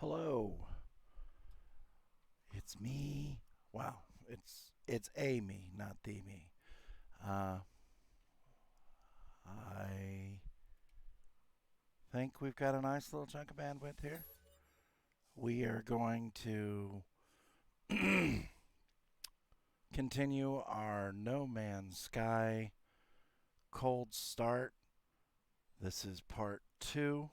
Hello, it's me. Well, it's a me, not the me. Uh, I think we've got a nice little chunk of bandwidth here. We are going to continue our No Man's Sky cold start. This is part 2.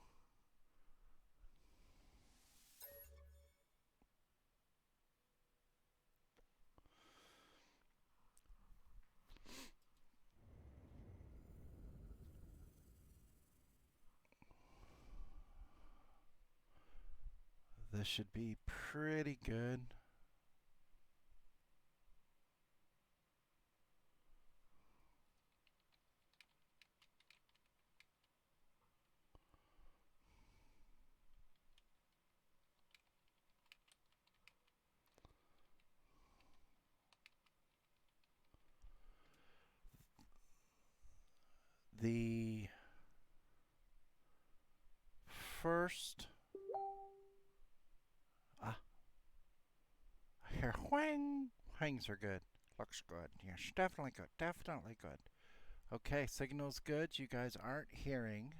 This should be pretty good. The first here, whangs are good. Looks good. Yes, definitely good. Definitely good. Okay, signal's good. You guys aren't hearing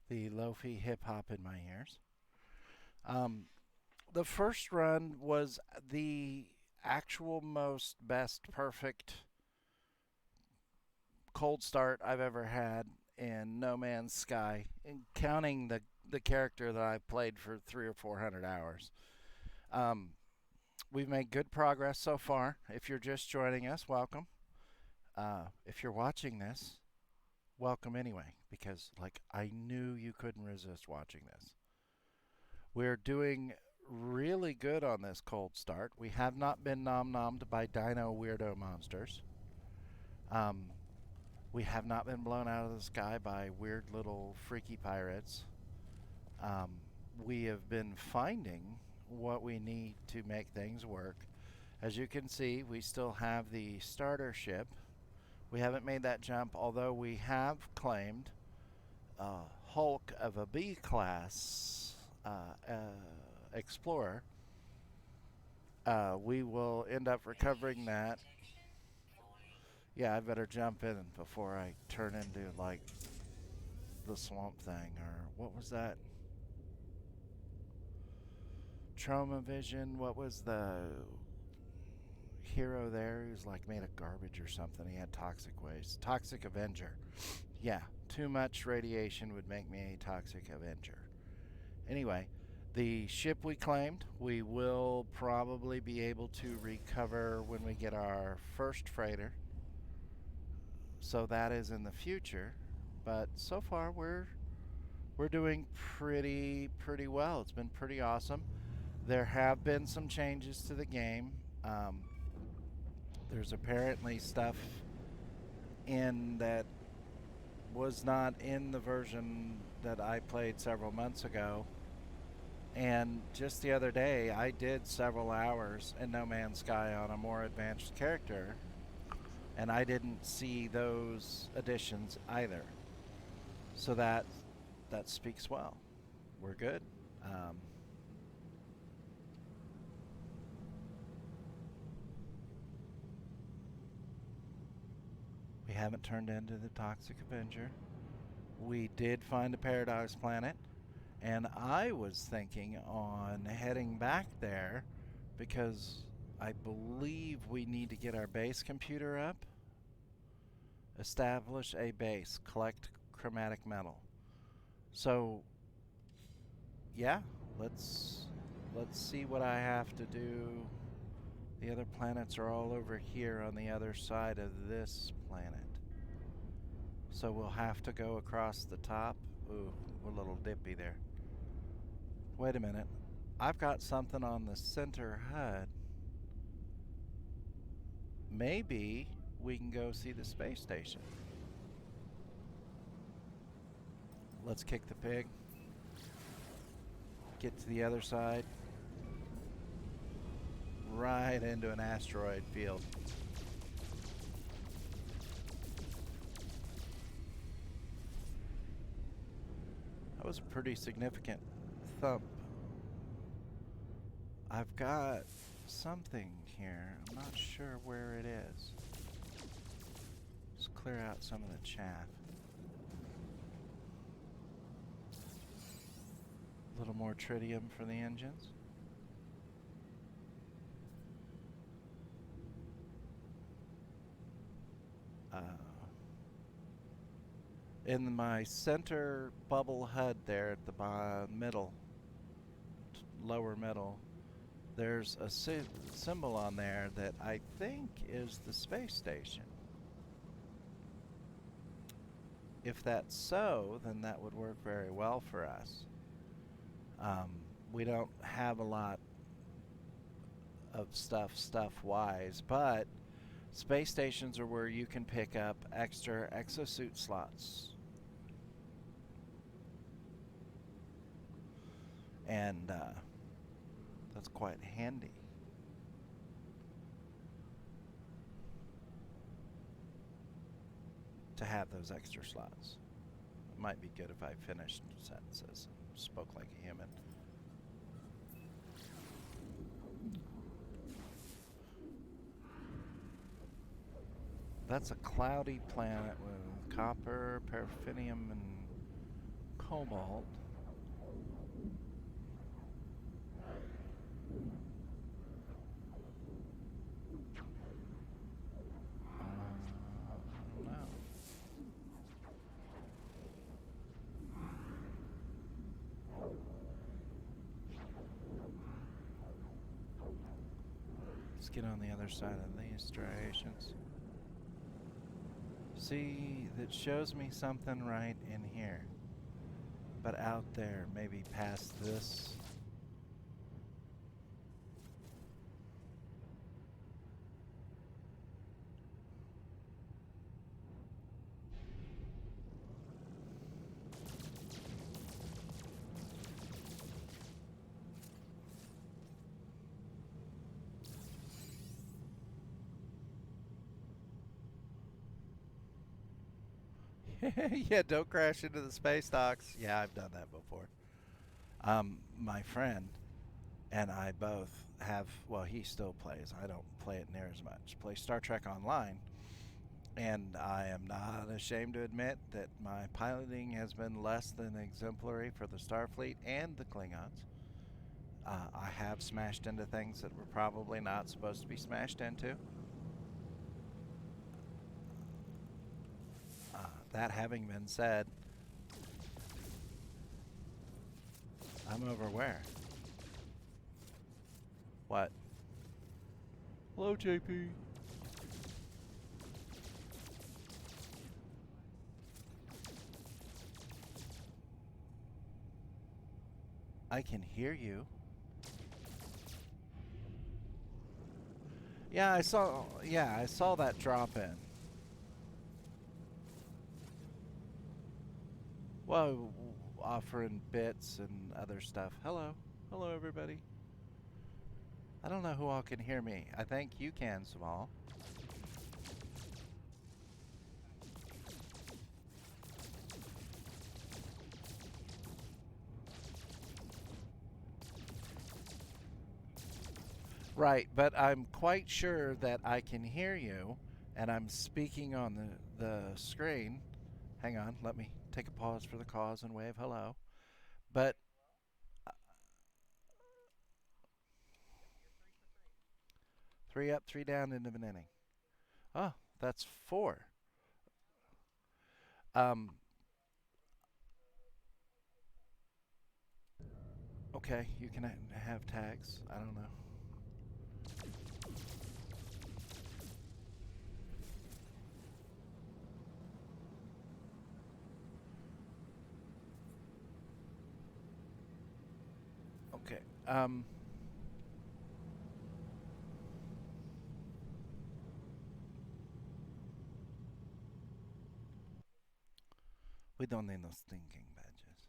the lo-fi hip hop in my ears. Um, the first run was the actual most best perfect cold start I've ever had in No Man's Sky, in counting the character that I've played for 300 or 400 hours. Um, we've made good progress so far. If you're just joining us, welcome. If you're watching this, welcome anyway, because I knew you couldn't resist watching this. We're doing really good on this cold start. We have not been nom-nommed by dino weirdo monsters. Um, we have not been blown out of the sky by weird little freaky pirates. We have been finding what we need to make things work. As you can see, we still have the starter ship. We haven't made that jump, although we have claimed a Hulk of a B class explorer. We will end up recovering that. Yeah, I better jump in before I turn into like the Swamp Thing, or what was that? Trauma Vision. What was the hero there who's like made of garbage or something? He had toxic waste. Toxic Avenger. Yeah, too much radiation would make me a Toxic Avenger. Anyway, the ship we claimed, we will probably be able to recover when we get our first freighter. So that is in the future, but so far we're doing pretty well. It's been pretty awesome. There have been some changes to the game. There's apparently stuff in that was not in the version that I played several months ago. And just the other day, I did several hours in No Man's Sky on a more advanced character, and I didn't see those additions either. So that speaks well. We're good. Um, we haven't turned into the Toxic Avenger. We did find a Paradise Planet, and I was thinking on heading back there because I believe we need to get our base computer up, establish a base, collect chromatic metal. So, yeah, let's see what I have to do. The other planets are all over here on the other side of this planet. So we'll have to go across the top. Ooh, we're a little dippy there. Wait a minute. I've got something on the center HUD. Maybe we can go see the space station. Let's kick the pig. Get to the other side. Right into an asteroid field. That was a pretty significant thump. I've got something here. I'm not sure where it is. Let's clear out some of the chaff. A little more tritium for the engines. Uh, in my center bubble HUD there at the middle, lower middle, there's a symbol on there that I think is the space station. If that's so, then that would work very well for us. Um, we don't have a lot of stuff-wise, but space stations are where you can pick up extra exosuit slots. And that's quite handy. To have those extra slots. It might be good if I finished sentences and spoke like a human. That's a cloudy planet with copper, paraffinium, and cobalt. No. Let's get on the other side of these striations. See, that shows me something right in here. But out there, maybe past this. Yeah, don't crash into the space docks. Yeah, I've done that before. My friend and I both have, well, he still plays. I don't play it near as much. Play Star Trek Online. And I am not ashamed to admit that my piloting has been less than exemplary for the Starfleet and the Klingons. I have smashed into things that were probably not supposed to be smashed into. That having been said, I'm over where? What? Hello, JP. I can hear you. Yeah, I saw. Yeah, I saw that drop in. Whoa, offering bits and other stuff. Hello, hello, everybody. I don't know who all can hear me. I think you can, Samal. Right, but I'm quite sure that I can hear you, and I'm speaking on the screen. Hang on, let me take a pause for the cause and wave hello. But 3 up, 3 down into an inning. Oh, that's 4. Um, okay, you can have tags. I don't know. Okay. We don't need no stinking badges.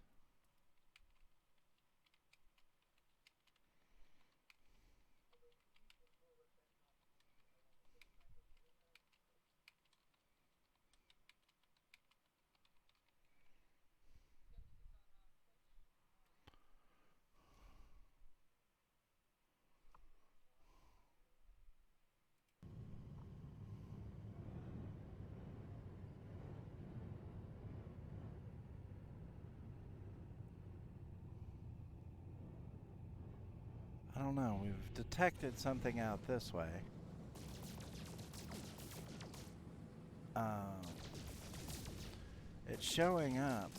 I don't know. We've detected something out this way. Um, it's showing up.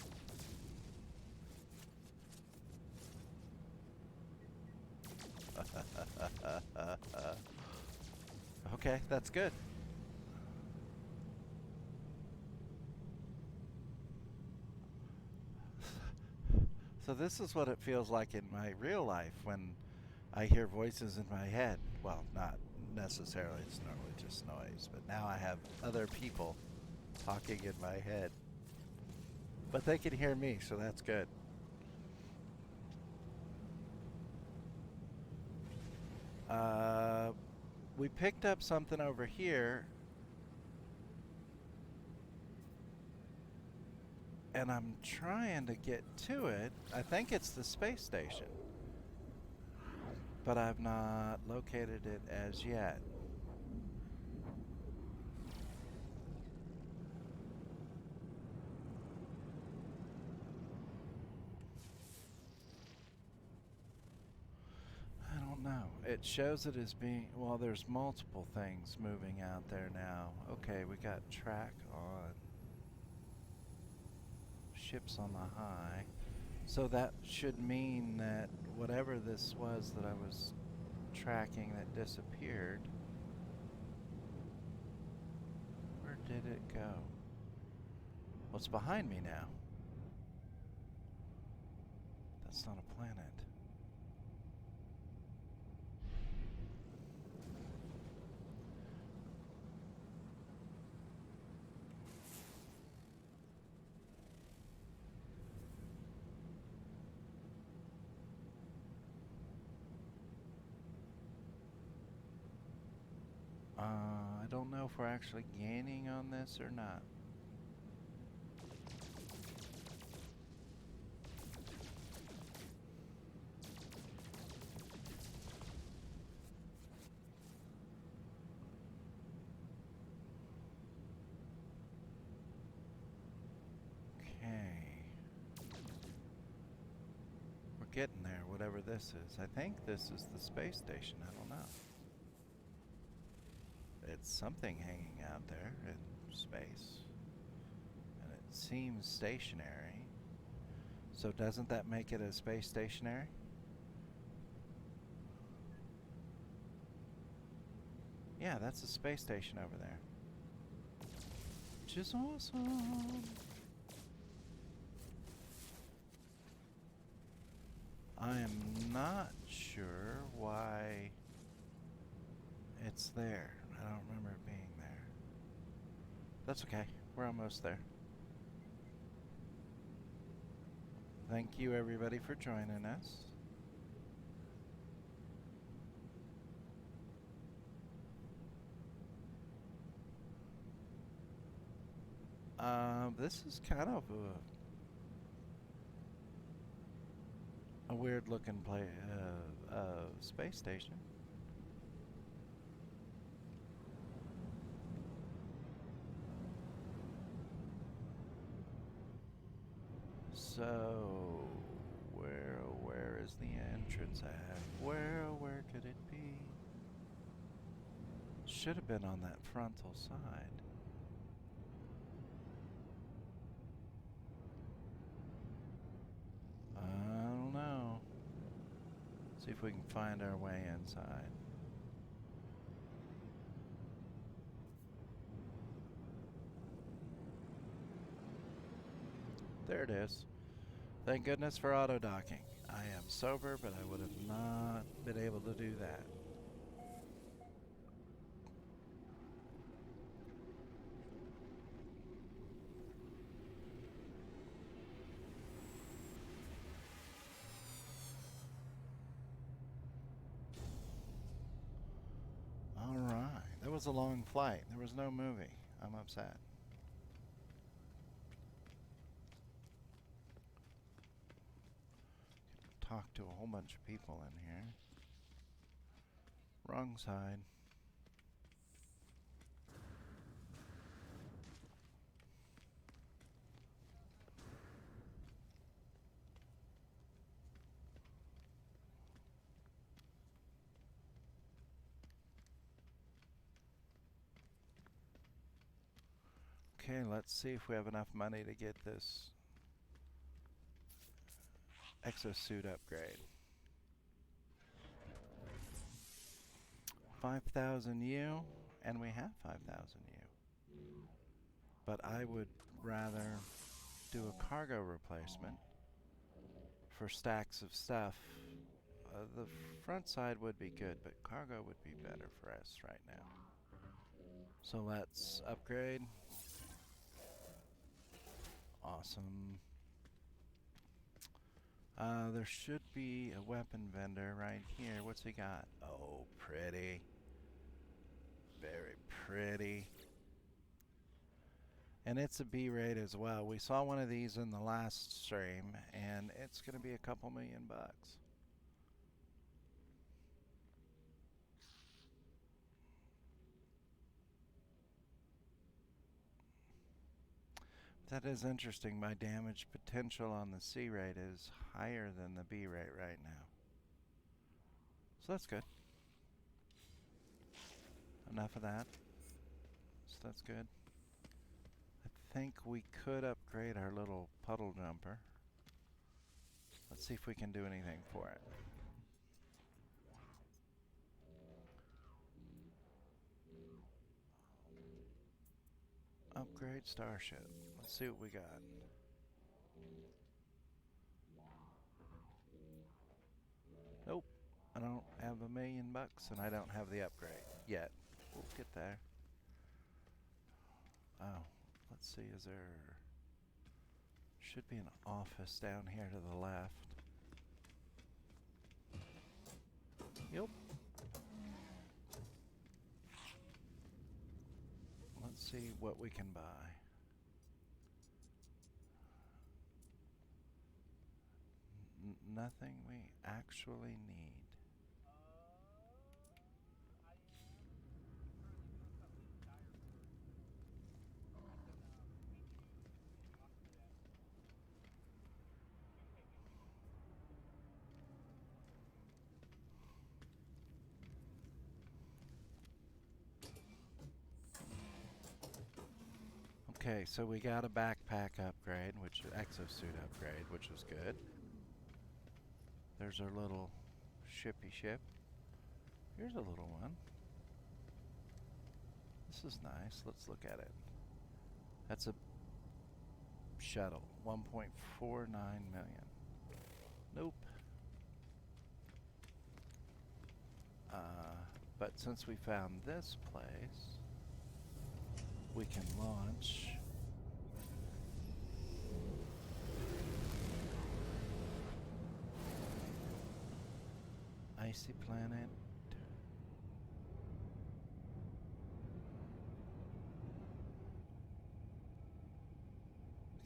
Okay, that's good. So this is what it feels like in my real life when I hear voices in my head. Well, not necessarily, it's normally just noise, but now I have other people talking in my head. But they can hear me, so that's good. We picked up something over here, and I'm trying to get to it. I think it's the space station, but I've not located it as yet. I don't know. It shows it as being, well, there's multiple things moving out there now. Okay, we got track on ships on the high. So that should mean that whatever this was that I was tracking that disappeared, where did it go? What's behind me now? That's not a planet. I don't know if we're actually gaining on this or not. Okay. We're getting there, whatever this is. I think this is the space station. I don't know. It's something hanging out there in space. And it seems stationary. So doesn't that make it a space stationary? Yeah, that's a space station over there. Which is awesome. I am not sure why it's there. I don't remember it being there. That's okay. We're almost there. Thank you, everybody, for joining us. This is kind of a weird looking space station. So, where is the entrance at? Where could it be? Should have been on that frontal side. I don't know. See if we can find our way inside. There it is. Thank goodness for auto docking. I am sober, but I would have not been able to do that. Alright, that was a long flight. There was no movie. I'm upset. Talk to a whole bunch of people in here. Wrong side. Okay, let's see if we have enough money to get this exosuit upgrade. 5,000 U, and we have 5,000 U. But I would rather do a cargo replacement for stacks of stuff. The front side would be good, but cargo would be better for us right now. So let's upgrade. Awesome. There should be a weapon vendor right here. What's he got? Oh, pretty. Very pretty. And it's a B-rate as well. We saw one of these in the last stream, and it's going to be a couple $1,000,000. That is interesting. My damage potential on the C rate is higher than the B rate right now. So that's good. Enough of that. So that's good. I think we could upgrade our little puddle jumper. Let's see if we can do anything for it. Upgrade starship. Let's see what we got. Nope. I don't have $1,000,000 and I don't have the upgrade yet. We'll get there. Oh, let's see. Is there... should be an office down here to the left. Yep. Let's see what we can buy. Nothing we actually need. Okay, so we got a backpack upgrade, which exosuit upgrade, which was good. There's our little shippy ship. Here's a little one. This is nice. Let's look at it. That's a shuttle. 1.49 million. Nope. But since we found this place, we can launch icy planet.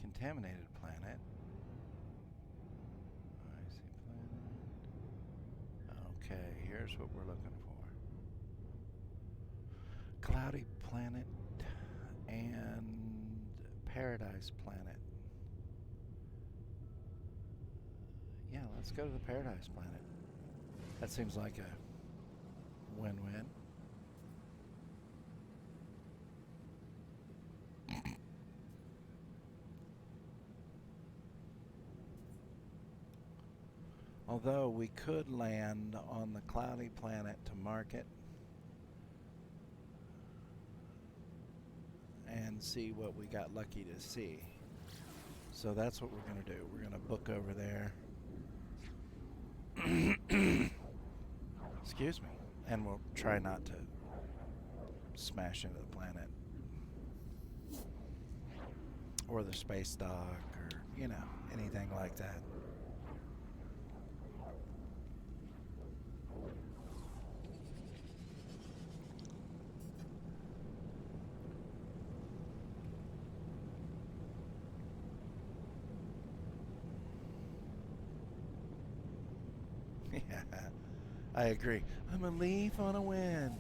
Contaminated planet. Icy planet. Okay, here's what we're looking for. Cloudy planet and paradise planet. Yeah, let's go to the paradise planet. That seems like a win-win. Although we could land on the cloudy planet to market and see what we got lucky to see. So that's what we're going to do. We're going to book over there. Excuse me. And we'll try not to smash into the planet or the space dock or, you know, anything like that. Yeah, I agree. I'm a leaf on a wind.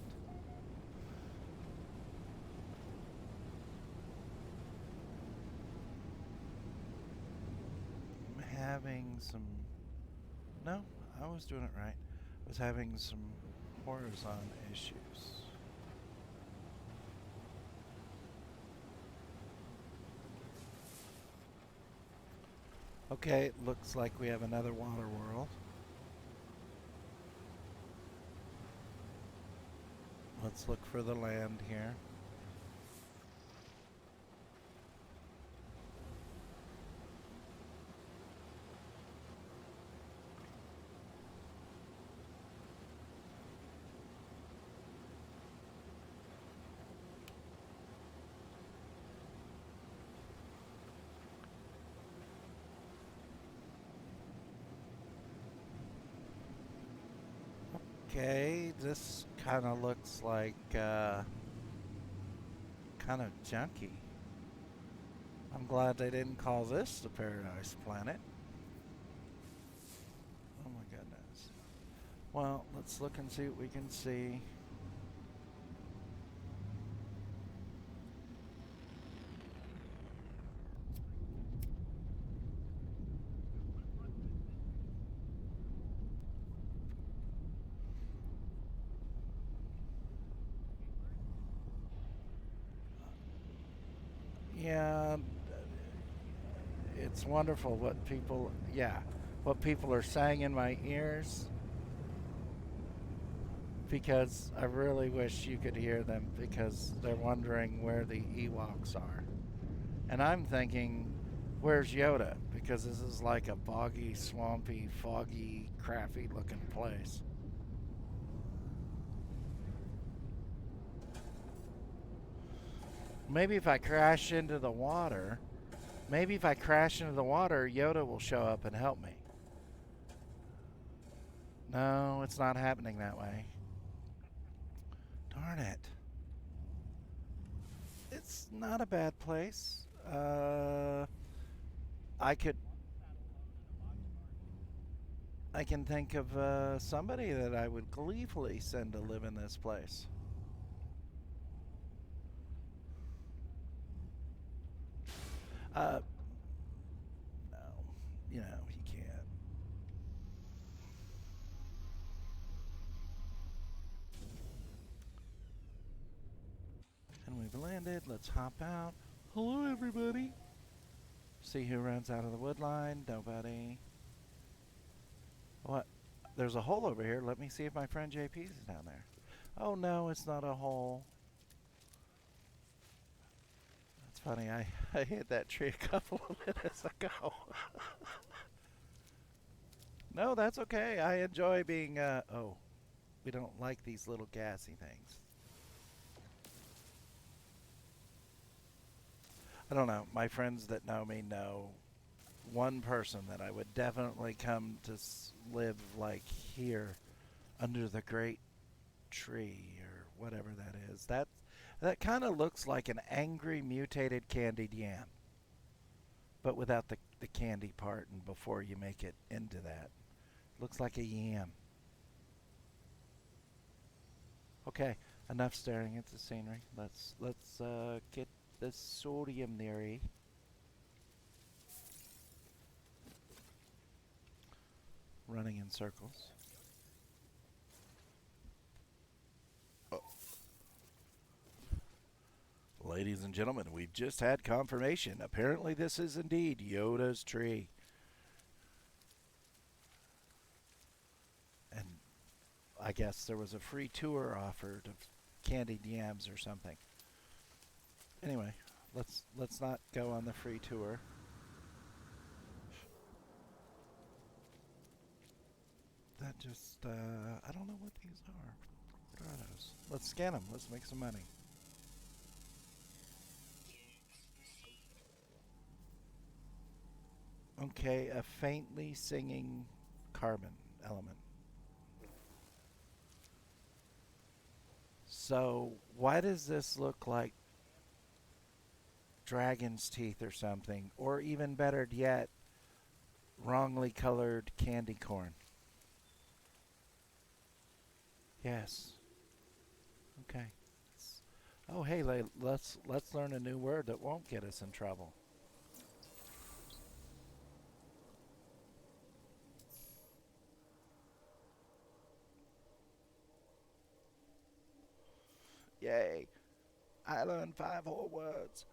I'm having some... No, I was doing it right. I was having some horizon issues. Okay, it looks like we have another water world. Let's look for the land here. Okay, this kind of looks like kind of junky. I'm glad they didn't call this the Paradise Planet. Oh my goodness. Well, let's look and see what we can see. Yeah, it's wonderful what people are saying in my ears because I really wish you could hear them because they're wondering where the Ewoks are. And I'm thinking, where's Yoda? Because this is like a boggy, swampy, foggy, crappy looking place. Maybe if I crash into the water, Yoda will show up and help me. No, it's not happening that way. Darn it. It's not a bad place. I could, I can think of somebody that I would gleefully send to live in this place. Uh, no, he can't. And we've landed. Let's hop out. Hello, everybody. See who runs out of the wood line. Nobody. What? There's a hole over here. Let me see if my friend JP's is down there. Oh no, it's not a hole. That's funny. I hit that tree a couple of minutes ago. No, that's okay. I enjoy being. Oh, we don't like these little gassy things. I don't know. My friends that know me know one person that I would definitely come to live like here under the great tree or whatever that is. That kind of looks like an angry mutated candied yam, but without the candy part and before you make it into that. Looks like a yam. Okay, enough staring at the scenery. Let's get the sodium theory running in circles. Oh. Ladies and gentlemen, we've just had confirmation. Apparently, this is indeed Yoda's tree. And I guess there was a free tour offered of candied yams or something. Anyway, let's not go on the free tour. That just I don't know what these are. What are those? Let's scan them. Let's make some money. Okay, a faintly singing carbon element. So why does this look like dragon's teeth or something? Or even better yet, wrongly colored candy corn. Yes. Okay. Oh, hey, let's learn a new word that won't get us in trouble. Yay! I learned 5 whole words.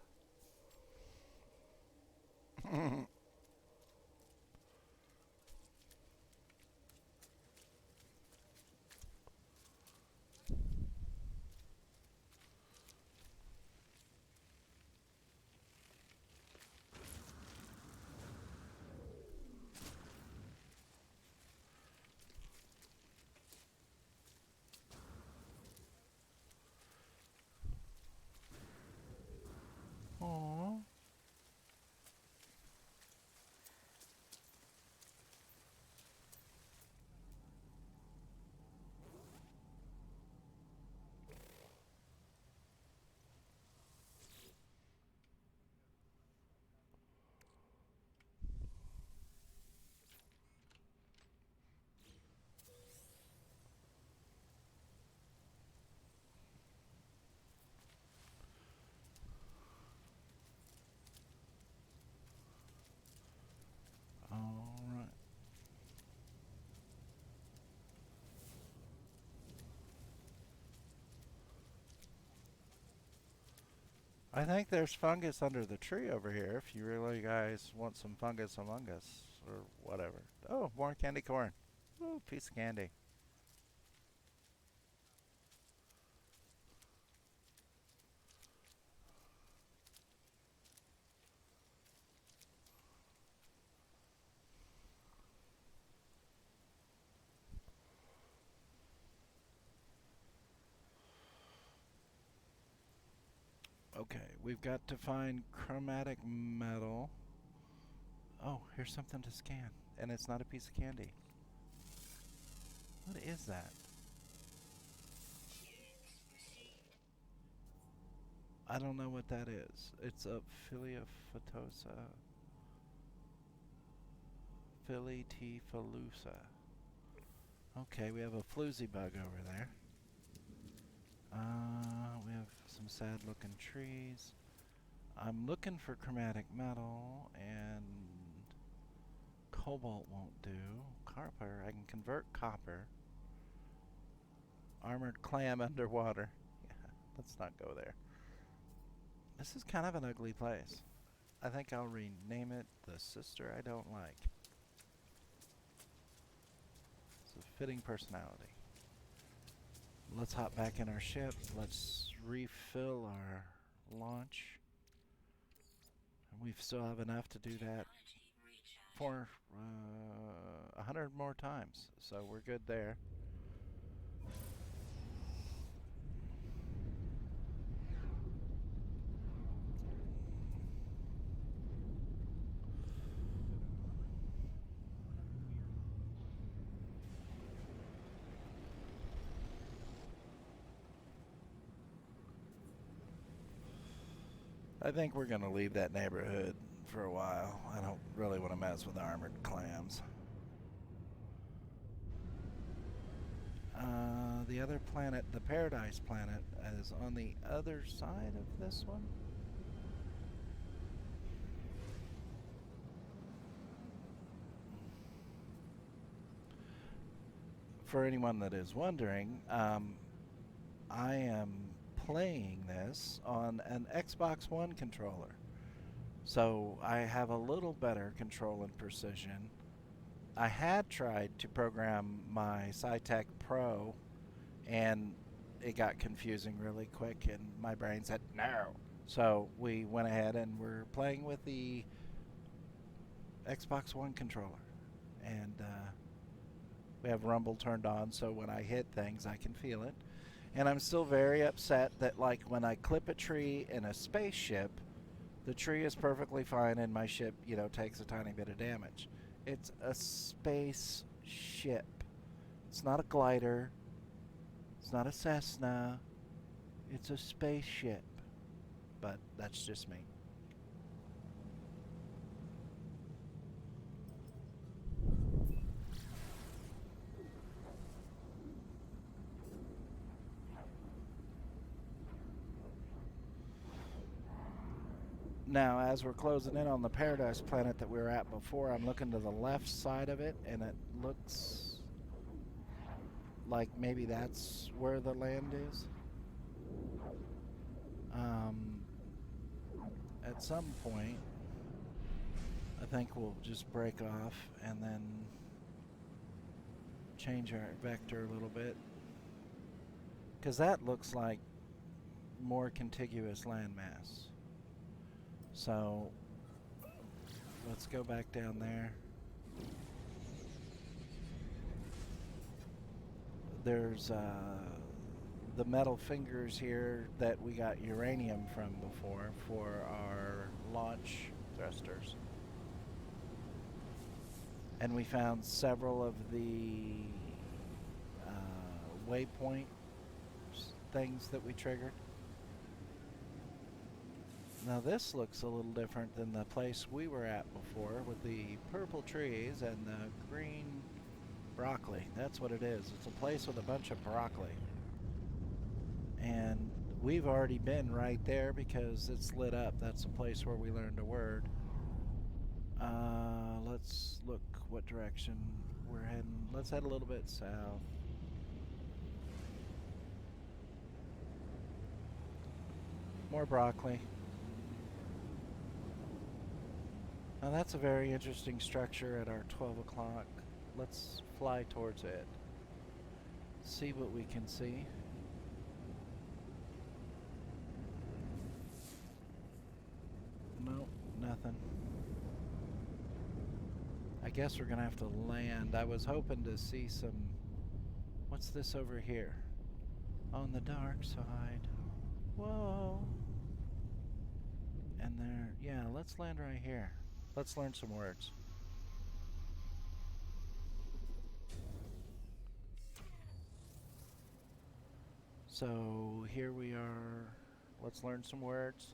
I think there's fungus under the tree over here if you really guys want some fungus among us or whatever. Oh, more candy corn. Ooh, piece of candy. Okay, we've got to find chromatic metal. Oh, here's something to scan. And it's not a piece of candy. What is that? I don't know what that is. It's a Philiophytosa. Philitifalusa. Okay, we have a floozy bug over there. We have some sad looking trees. I'm looking for chromatic metal and cobalt won't do. Copper, I can convert copper. Armored clam underwater. Yeah, let's not go there. This is kind of an ugly place. I think I'll rename it The Sister I Don't Like. It's a fitting personality. Let's hop back in our ship. Let's refill our launch. And we still have enough to do that for 100 more times. So we're good there. I think we're going to leave that neighborhood for a while. I don't really want to mess with armored clams. The other planet, the Paradise planet, is on the other side of this one. For anyone that is wondering, I am playing this on an Xbox One controller. So I have a little better control and precision. I had tried to program my SciTech Pro and it got confusing really quick and my brain said no. So we went ahead and we're playing with the Xbox One controller. And we have Rumble turned on so when I hit things I can feel it. And I'm still very upset that like when I clip a tree in a spaceship, the tree is perfectly fine and my ship, takes a tiny bit of damage. It's a spaceship. It's not a glider. It's not a Cessna. It's a spaceship. But that's just me. Now, as we're closing in on the Paradise planet that we were at before, I'm looking to the left side of it, and it looks like maybe that's where the land is. At some point, I think we'll just break off and then change our vector a little bit. Because that looks like more contiguous landmass. So let's go back down there. There's the metal fingers here that we got uranium from before for our launch thrusters. And we found several of the waypoint things that we triggered. Now this looks a little different than the place we were at before with the purple trees and the green broccoli. That's what it is. It's a place with a bunch of broccoli. And we've already been right there because it's lit up. That's the place where we learned a word. Let's look what direction we're heading. Let's head a little bit south. More broccoli. Now that's a very interesting structure at our 12 o'clock. Let's fly towards it. See what we can see. Nope, nothing. I guess we're gonna have to land. I was hoping to see some... What's this over here? On the dark side. Whoa. And there... Yeah, let's land right here. Let's learn some words. So here we are. Let's learn some words.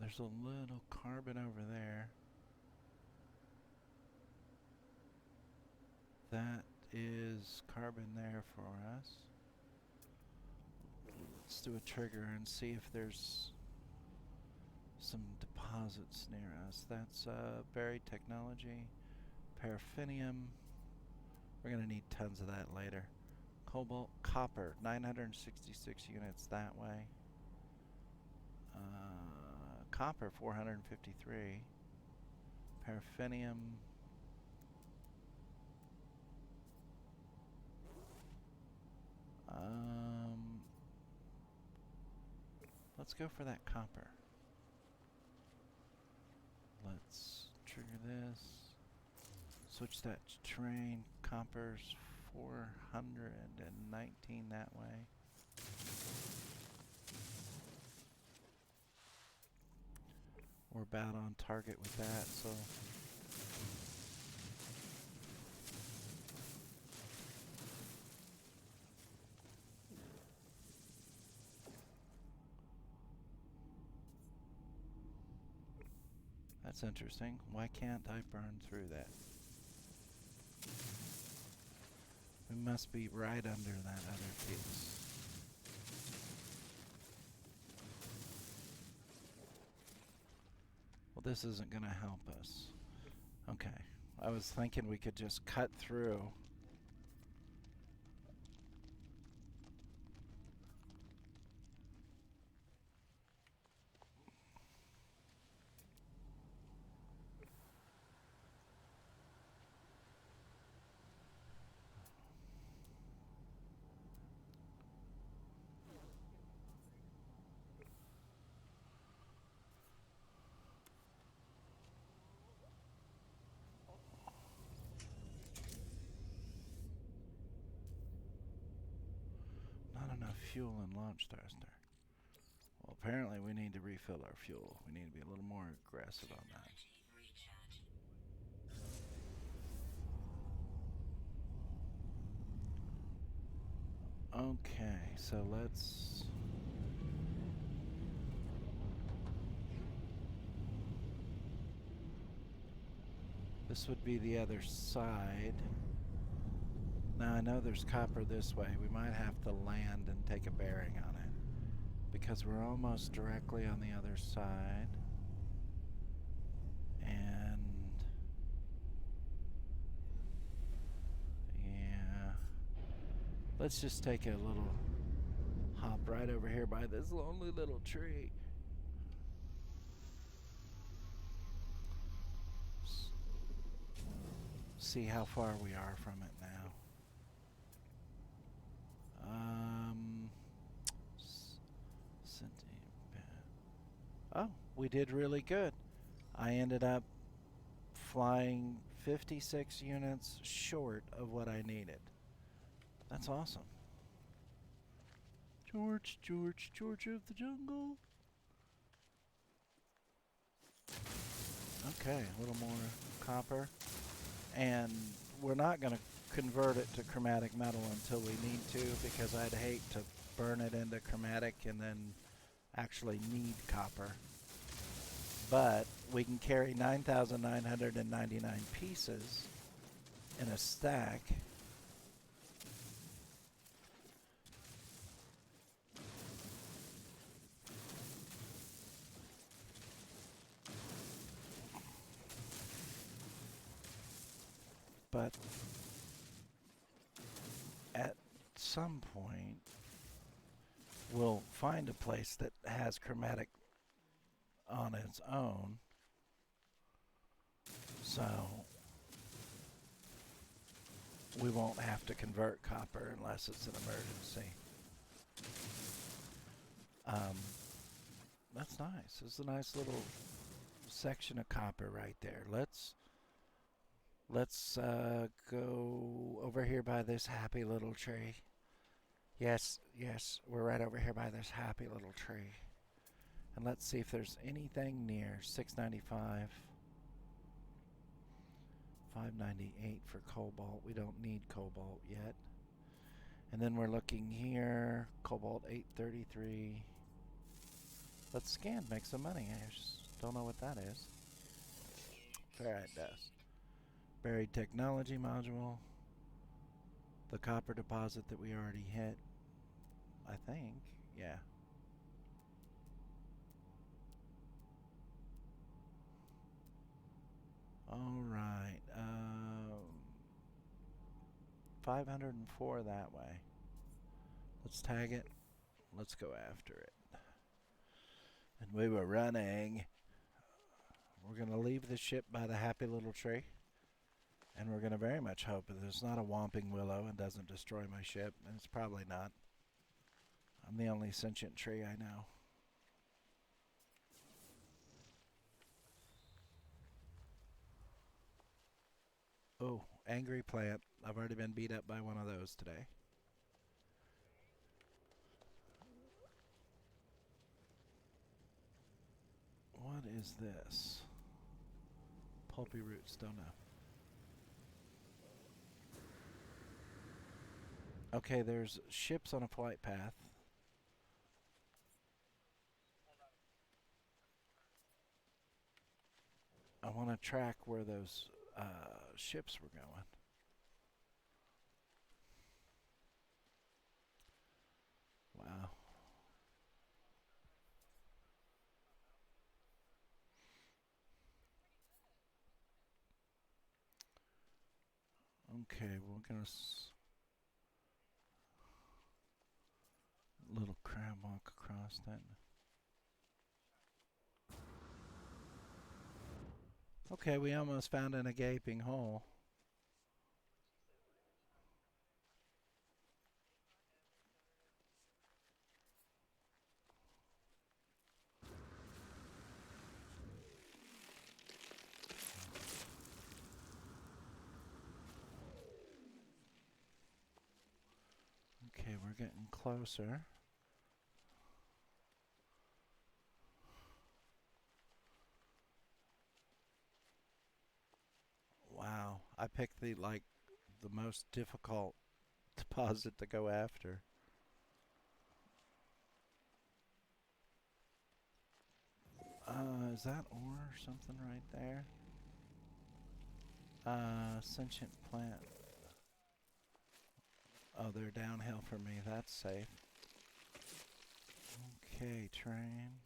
There's a little carbon over there. That is carbon there for us. Let's do a trigger and see if there's some deposits near us. That's buried technology. Paraffinium. We're going to need tons of that later. Cobalt, copper, 966 units that way. Copper, 453. Paraffinium. Let's go for that copper. Let's trigger this. Switch that to terrain. Copper's 419 that way. We're about on target with that, so... That's interesting. Why can't I burn through that? We must be right under that other piece. Well, this isn't going to help us. Okay. I was thinking we could just cut through. Fuel and launch thruster. Well, apparently we need to refill our fuel. We need to be a little more aggressive on that. Okay, so let's... This would be the other side. Now I know there's copper this way. We might have to land and take a bearing on it because we're almost directly on the other side. And yeah, let's just take a little hop right over here by this lonely little tree. See how far we are from it now. Oh, we did really good. I ended up flying 56 units short of what I needed. That's awesome. George of the jungle. Okay, a little more copper. And we're not going to convert it to chromatic metal until we need to, because I'd hate to burn it into chromatic and then actually need copper. But we can carry 9,999 pieces in a stack. But some point, we'll find a place that has chromatic on its own. So we won't have to convert copper unless it's an emergency. That's nice. It's a nice little section of copper right there. Let's go over here by this happy little tree. Yes, we're right over here by this happy little tree. And let's see if there's anything near 695. 598 for cobalt. We don't need cobalt yet. And then we're looking here. Cobalt 833. Let's scan, make some money. I just don't know what that is. Ferrite dust. Buried technology module. The copper deposit that we already hit. I think. Yeah. Alright. 504 that way. Let's tag it. Let's go after it. And we were running. We're going to leave the ship by the happy little tree. And we're going to very much hope that it's not a whomping willow and doesn't destroy my ship. And it's probably not. I'm the only sentient tree I know. Oh, angry plant. I've already been beat up by one of those today. What is this? Pulpy roots, don't know. Okay, there's ships on a flight path. I want to track where those ships were going. Wow. Okay, we're gonna little crab walk across that. Okay, we almost found in a gaping hole. Okay, we're getting closer. Wow, I picked the most difficult deposit to go after. Is that ore or something right there? Sentient plant. Oh, they're downhill for me. That's safe. Okay, train.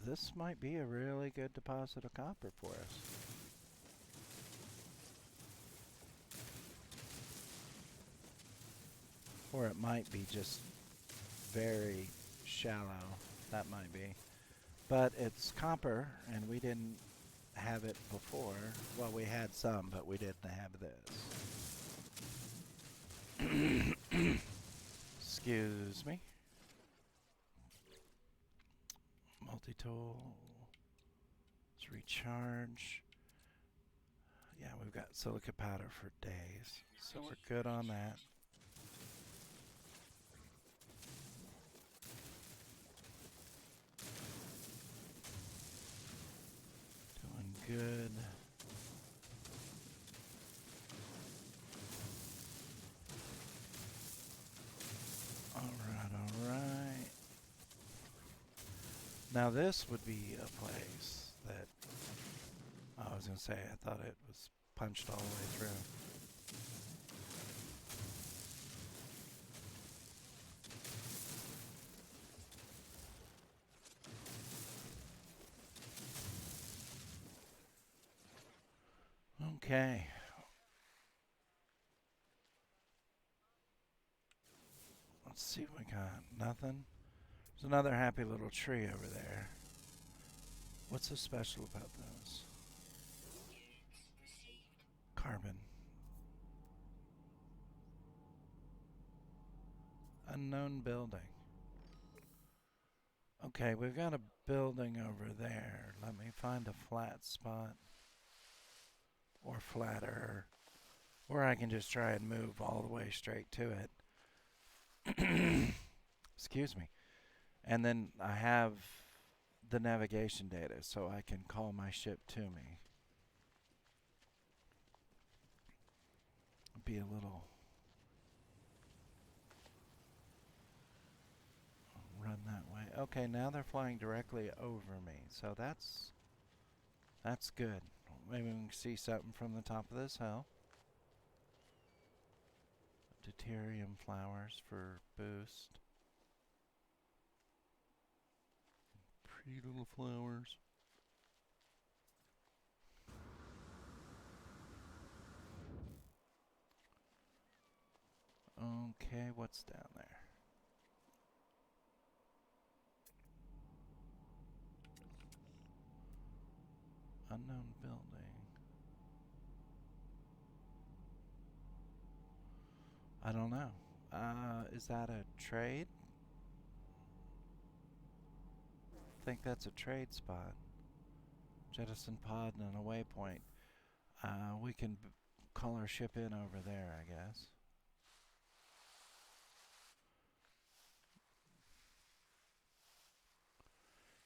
This might be a really good deposit of copper for us. Or it might be just very shallow. That might be. But it's copper, and we didn't have it before. Well, we had some, but we didn't have this. Excuse me. Multi-tool. Let's recharge. Yeah, we've got silica powder for days. So we're good on that. Doing good. Alright. Now this would be a place that I was going to say I thought it was punched all the way through. Okay. Let's see what we got. Nothing. There's another happy little tree over there. What's so special about those? Carbon. Unknown building. Okay, we've got a building over there. Let me find a flat spot. Or flatter. Or I can just try and move all the way straight to it. Excuse me. And then I have the navigation data so I can call my ship to me. Be a little run that way. Okay, now they're flying directly over me. So that's good. Maybe we can see something from the top of this hill. Deuterium flowers for boost. Pretty little flowers. Okay, what's down there? Unknown building. I don't know. Is that a trade? I think that's a trade spot. Jettison pod and a waypoint. We can call our ship in over there, I guess.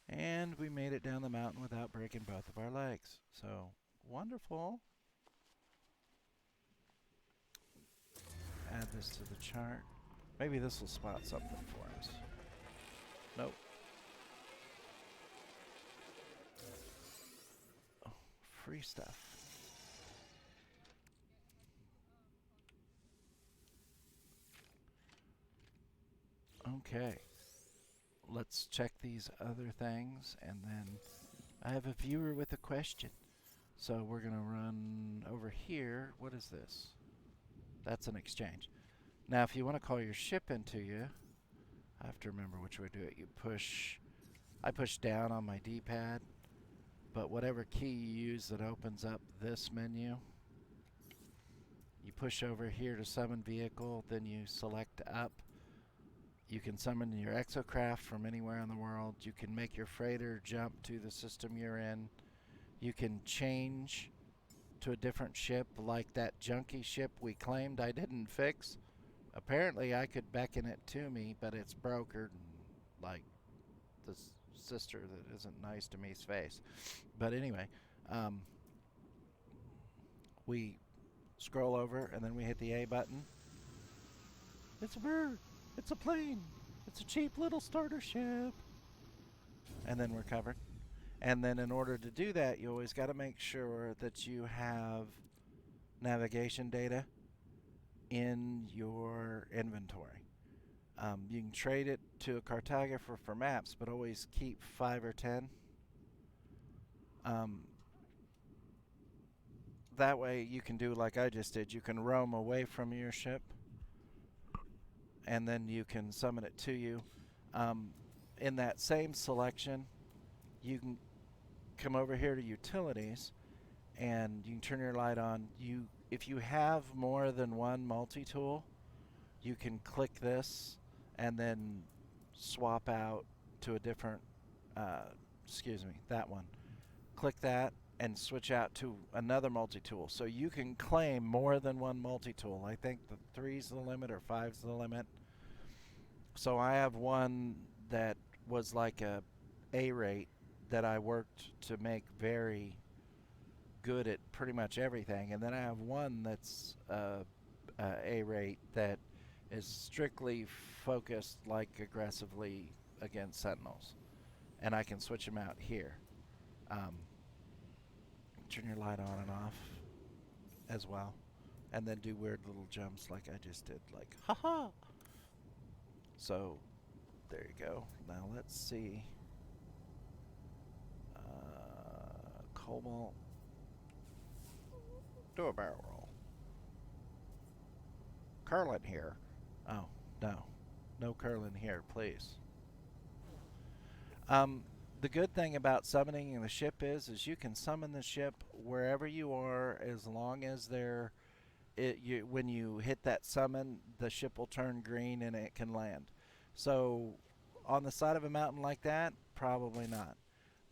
And we made it down the mountain without breaking both of our legs. So, wonderful. Add this to the chart. Maybe this will spot something for us. Nope. Oh, free stuff. Okay. Let's check these other things, and then I have a viewer with a question. So we're going to run over here. What is this? That's an exchange. Now, if you want to call your ship into you, I have to remember which way to do it. I push down on my D-pad, but whatever key you use that opens up this menu, you push over here to summon vehicle, then you select up. You can summon your exocraft from anywhere in the world. You can make your freighter jump to the system you're in. You can change to a different ship, like that junky ship we claimed I didn't fix. Apparently I could beckon it to me, but it's brokered, like the sister that isn't nice to me's face. But anyway, we scroll over and then we hit the A button. It's a bird. It's a plane. It's a cheap little starter ship. And then we're covered. And then in order to do that, you always got to make sure that you have navigation data in your inventory. You can trade it to a cartographer for maps, but always keep 5 or 10. That way you can do like I just did. You can roam away from your ship, and then you can summon it to you. In that same selection, you can come over here to utilities, and you can turn your light on. If you have more than one multi-tool, you can click this and then swap out to a different, that one. Click that and switch out to another multi-tool. So you can claim more than one multi-tool. I think the 3's the limit or 5's the limit. So I have one that was like a A-rate that I worked to make very good at pretty much everything. And then I have one that's A-rate that is strictly focused like aggressively against sentinels. And I can switch them out here. Turn your light on and off as well. And then do weird little jumps like I just did, like, haha! So, there you go. Now let's see. Cobalt. Do a barrel roll. Curlin here. Oh, no. No curling here, please. Um, the good thing about summoning the ship is you can summon the ship wherever you are as long as when you hit that summon, the ship will turn green and it can land. So on the side of a mountain like that, probably not.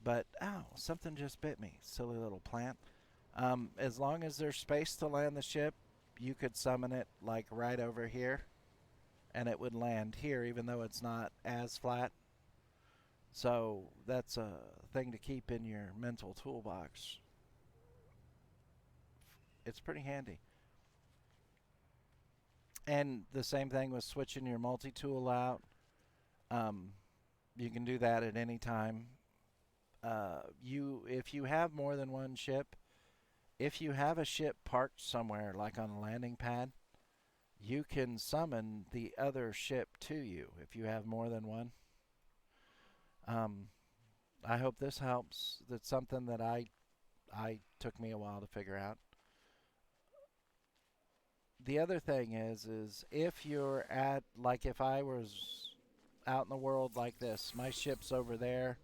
But ow, something just bit me, silly little plant. As long as there's space to land the ship, you could summon it like right over here, and it would land here, even though it's not as flat. So that's a thing to keep in your mental toolbox. It's pretty handy. And the same thing with switching your multi-tool out. Um, you can do that at any time. If you have more than one ship, if you have a ship parked somewhere, like on a landing pad, you can summon the other ship to you if you have more than one. Um, I hope this helps. That's something that I took me a while to figure out. The other thing is if you're at, like if I was out in the world like this, my ship's over there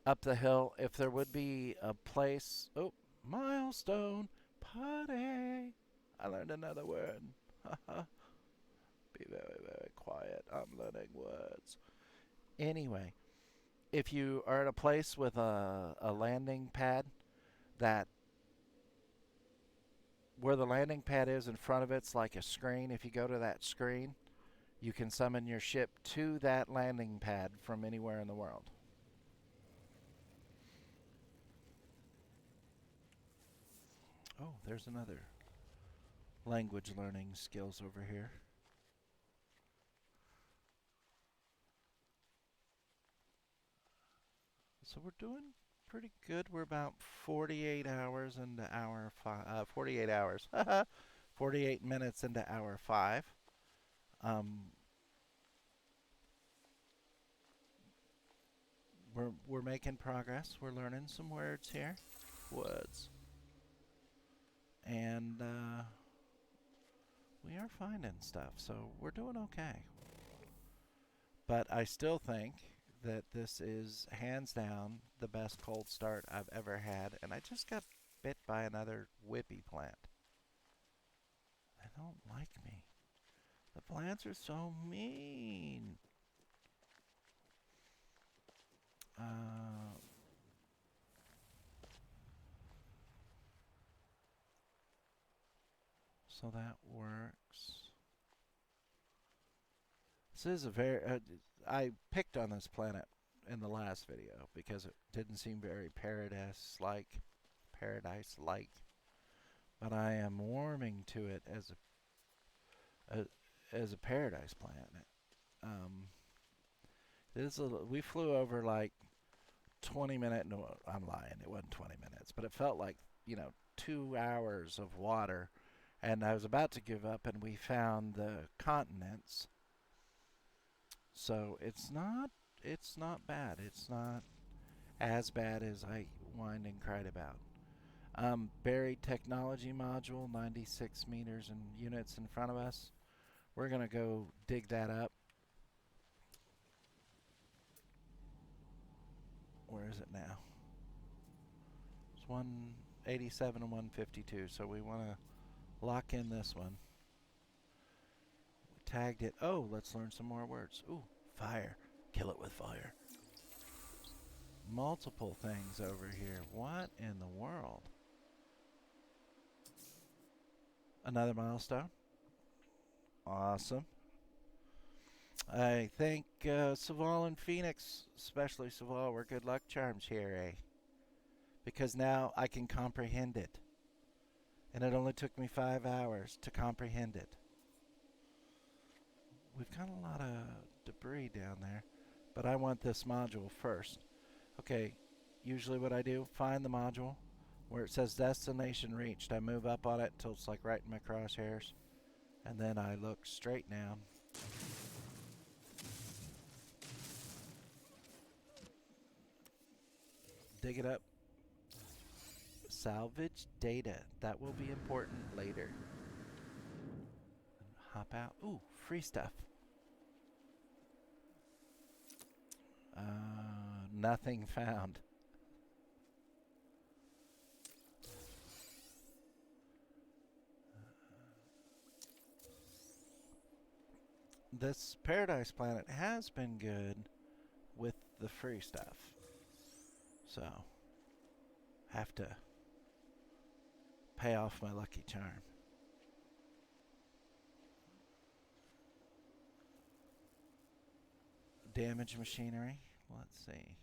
up the hill. If there would be a place, oh, milestone party. I learned another word. Be very, very quiet. I'm learning words. Anyway, if you are at a place with a landing pad that where the landing pad is in front of it's like a screen, if you go to that screen, you can summon your ship to that landing pad from anywhere in the world. Oh, there's another language learning skills over here. So we're doing pretty good. We're about 48 hours into hour 5. 48 hours. 48 minutes into hour 5. Um, we're making progress. We're learning some words here. Words. And we are finding stuff. So we're doing okay. But I still think that this is hands down the best cold start I've ever had. And I just got bit by another whippy plant. They don't like me. The plants are so mean. So that works. This is a very... I picked on this planet in the last video because it didn't seem very paradise-like. Paradise-like. But I am warming to it as a paradise planet. We flew over like 20 minutes. No, I'm lying. It wasn't 20 minutes, but it felt like 2 hours of water, and I was about to give up, and we found the continents. So it's not bad. It's not as bad as I whined and cried about. Buried technology module, 96 meters and units in front of us. We're gonna go dig that up. Where is it now? It's 187 and 152, so we want to lock in this one. We tagged it. Oh, let's learn some more words. Ooh, fire. Kill it with fire. Multiple things over here. What in the world? Another milestone. Awesome. I think Saval and Phoenix, especially Saval, were good luck charms here, eh? Because now I can comprehend it. And it only took me 5 hours to comprehend it. We've got a lot of debris down there, but I want this module first. Okay, usually what I do, find the module where it says destination reached. I move up on it until it's like right in my crosshairs, and then I look straight down. Dig it up. Salvage data. That will be important later. Hop out. Ooh, free stuff. Nothing found. This Paradise Planet has been good with the free stuff. So, have to pay off my lucky charm. Damage machinery. Let's see.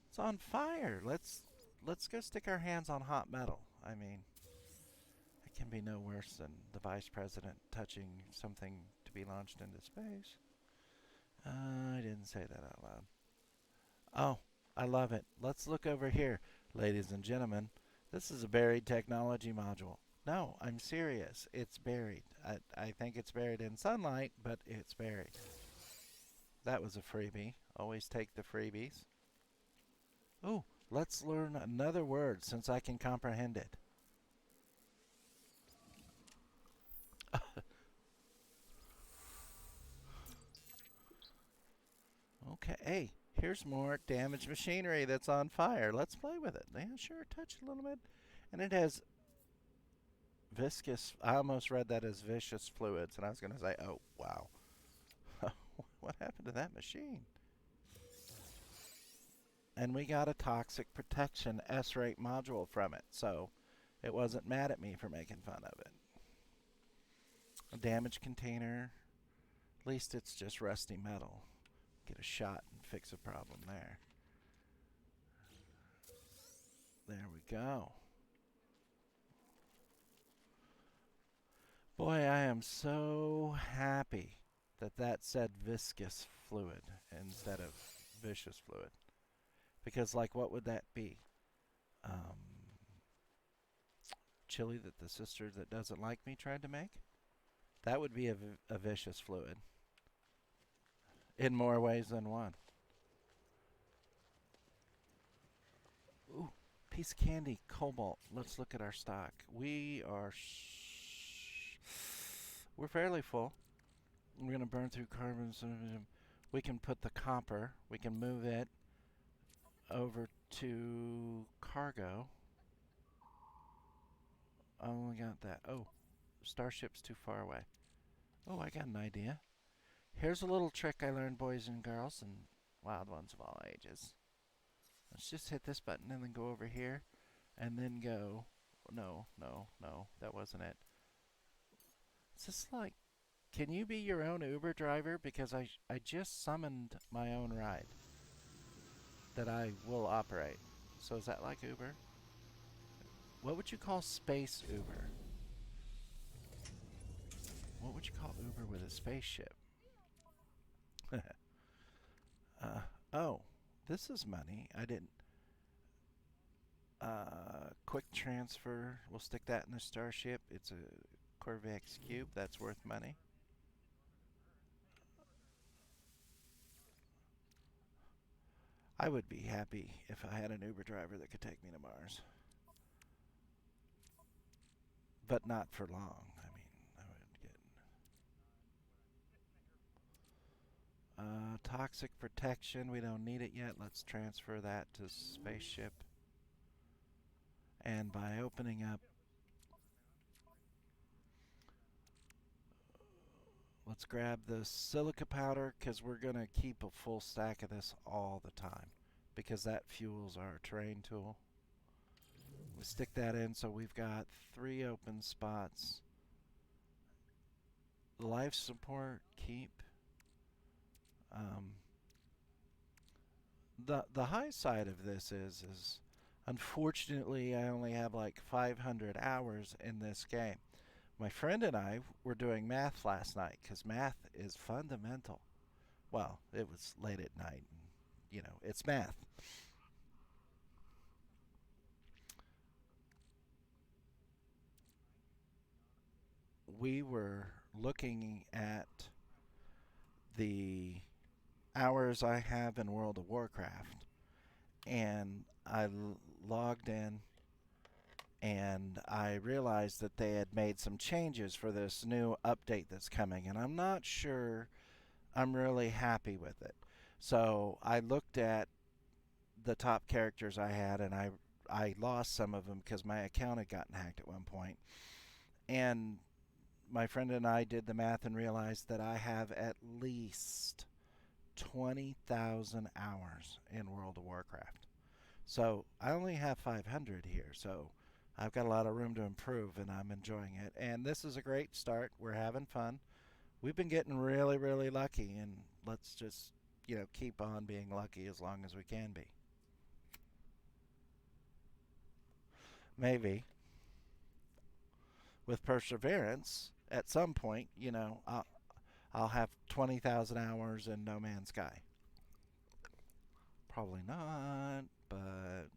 It's on fire. Let's go stick our hands on hot metal. I mean, it can be no worse than the vice president touching something to be launched into space. I didn't say that out loud. Oh, I love it. Let's look over here, ladies and gentlemen. This is a buried technology module. No, I'm serious. It's buried. I think it's buried in sunlight, but it's buried. That was a freebie. Always take the freebies. Ooh, let's learn another word since I can comprehend it. Okay, hey, here's more damaged machinery that's on fire. Let's play with it. Yeah, sure, touch it a little bit. And it has viscous, I almost read that as vicious fluids, and I was going to say, oh, wow. What happened to that machine? And we got a toxic protection S-rate module from it, so it wasn't mad at me for making fun of it. A damage container, at least it's just rusty metal. Get a shot and fix a problem there. There we go. Boy, I am so happy that that said viscous fluid instead of vicious fluid. Because, like, what would that be? Chili that the sister that doesn't like me tried to make? That would be a vicious fluid. In more ways than one. Ooh, piece of candy, cobalt. Let's look at our stock. We're fairly full. We're going to burn through carbon. We can put the copper. We can move it over to cargo. Oh, we got that. Oh, Starship's too far away. Oh, I got an idea. Here's a little trick I learned, boys and girls, and wild ones of all ages. Let's just hit this button and then go over here, and then go. No, no, no, that wasn't it. It's just like, can you be your own Uber driver? Because I just summoned my own ride that I will operate. So is that like Uber? What would you call space Uber? What would you call Uber with a spaceship? Oh, this is money. I didn't. Quick transfer. We'll stick that in the Starship. It's a Corvex Cube. That's worth money. I would be happy if I had an Uber driver that could take me to Mars. But not for long. I mean, I would get toxic protection. We don't need it yet. Let's transfer that to spaceship. And by opening up, let's grab the silica powder because we're going to keep a full stack of this all the time because that fuels our terrain tool. We stick that in so we've got 3 open spots. Life support, keep. The high side of this is unfortunately I only have like 500 hours in this game. My friend and I were doing math last night because math is fundamental. Well, it was late at night. And, you know, it's math. We were looking at the hours I have in World of Warcraft, and I logged in and I realized that they had made some changes for this new update that's coming, and I'm not sure I'm really happy with it. So I looked at the top characters I had, and I lost some of them because my account had gotten hacked at one point. And my friend and I did the math and realized that I have at least 20,000 hours in World of Warcraft. So I only have 500 here. So I've got a lot of room to improve, and I'm enjoying it. And this is a great start. We're having fun. We've been getting really, really lucky, and let's just, keep on being lucky as long as we can be. Maybe with perseverance, at some point, I'll have 20,000 hours in No Man's Sky. Probably not, but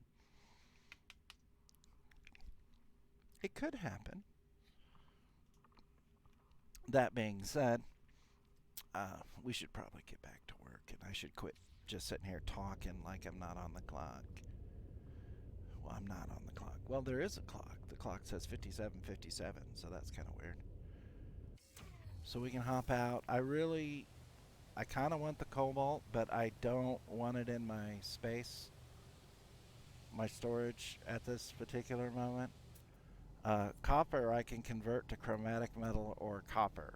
it could happen. That being said, we should probably get back to work, and I should quit just sitting here talking like I'm not on the clock. Well, I'm not on the clock. Well, there is a clock. The clock says 57:57, so that's kind of weird. So we can hop out. I kind of want the cobalt, but I don't want it in my space, my storage at this particular moment. Copper I can convert to chromatic metal or copper.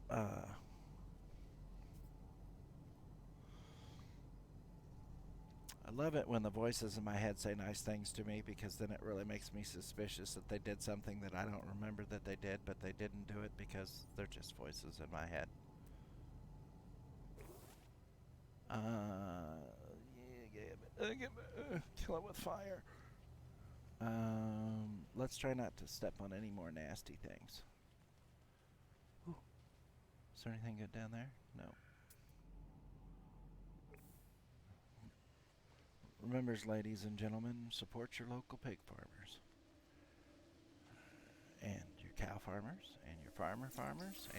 Uh, I love it when the voices in my head say nice things to me, because then it really makes me suspicious that they did something that I don't remember that they did, but they didn't do it because they're just voices in my head. Kill it with fire. Let's try not to step on any more nasty things. Ooh. Is there anything good down there? No. Remember, ladies and gentlemen, support your local pig farmers. And your cow farmers, and your farmers,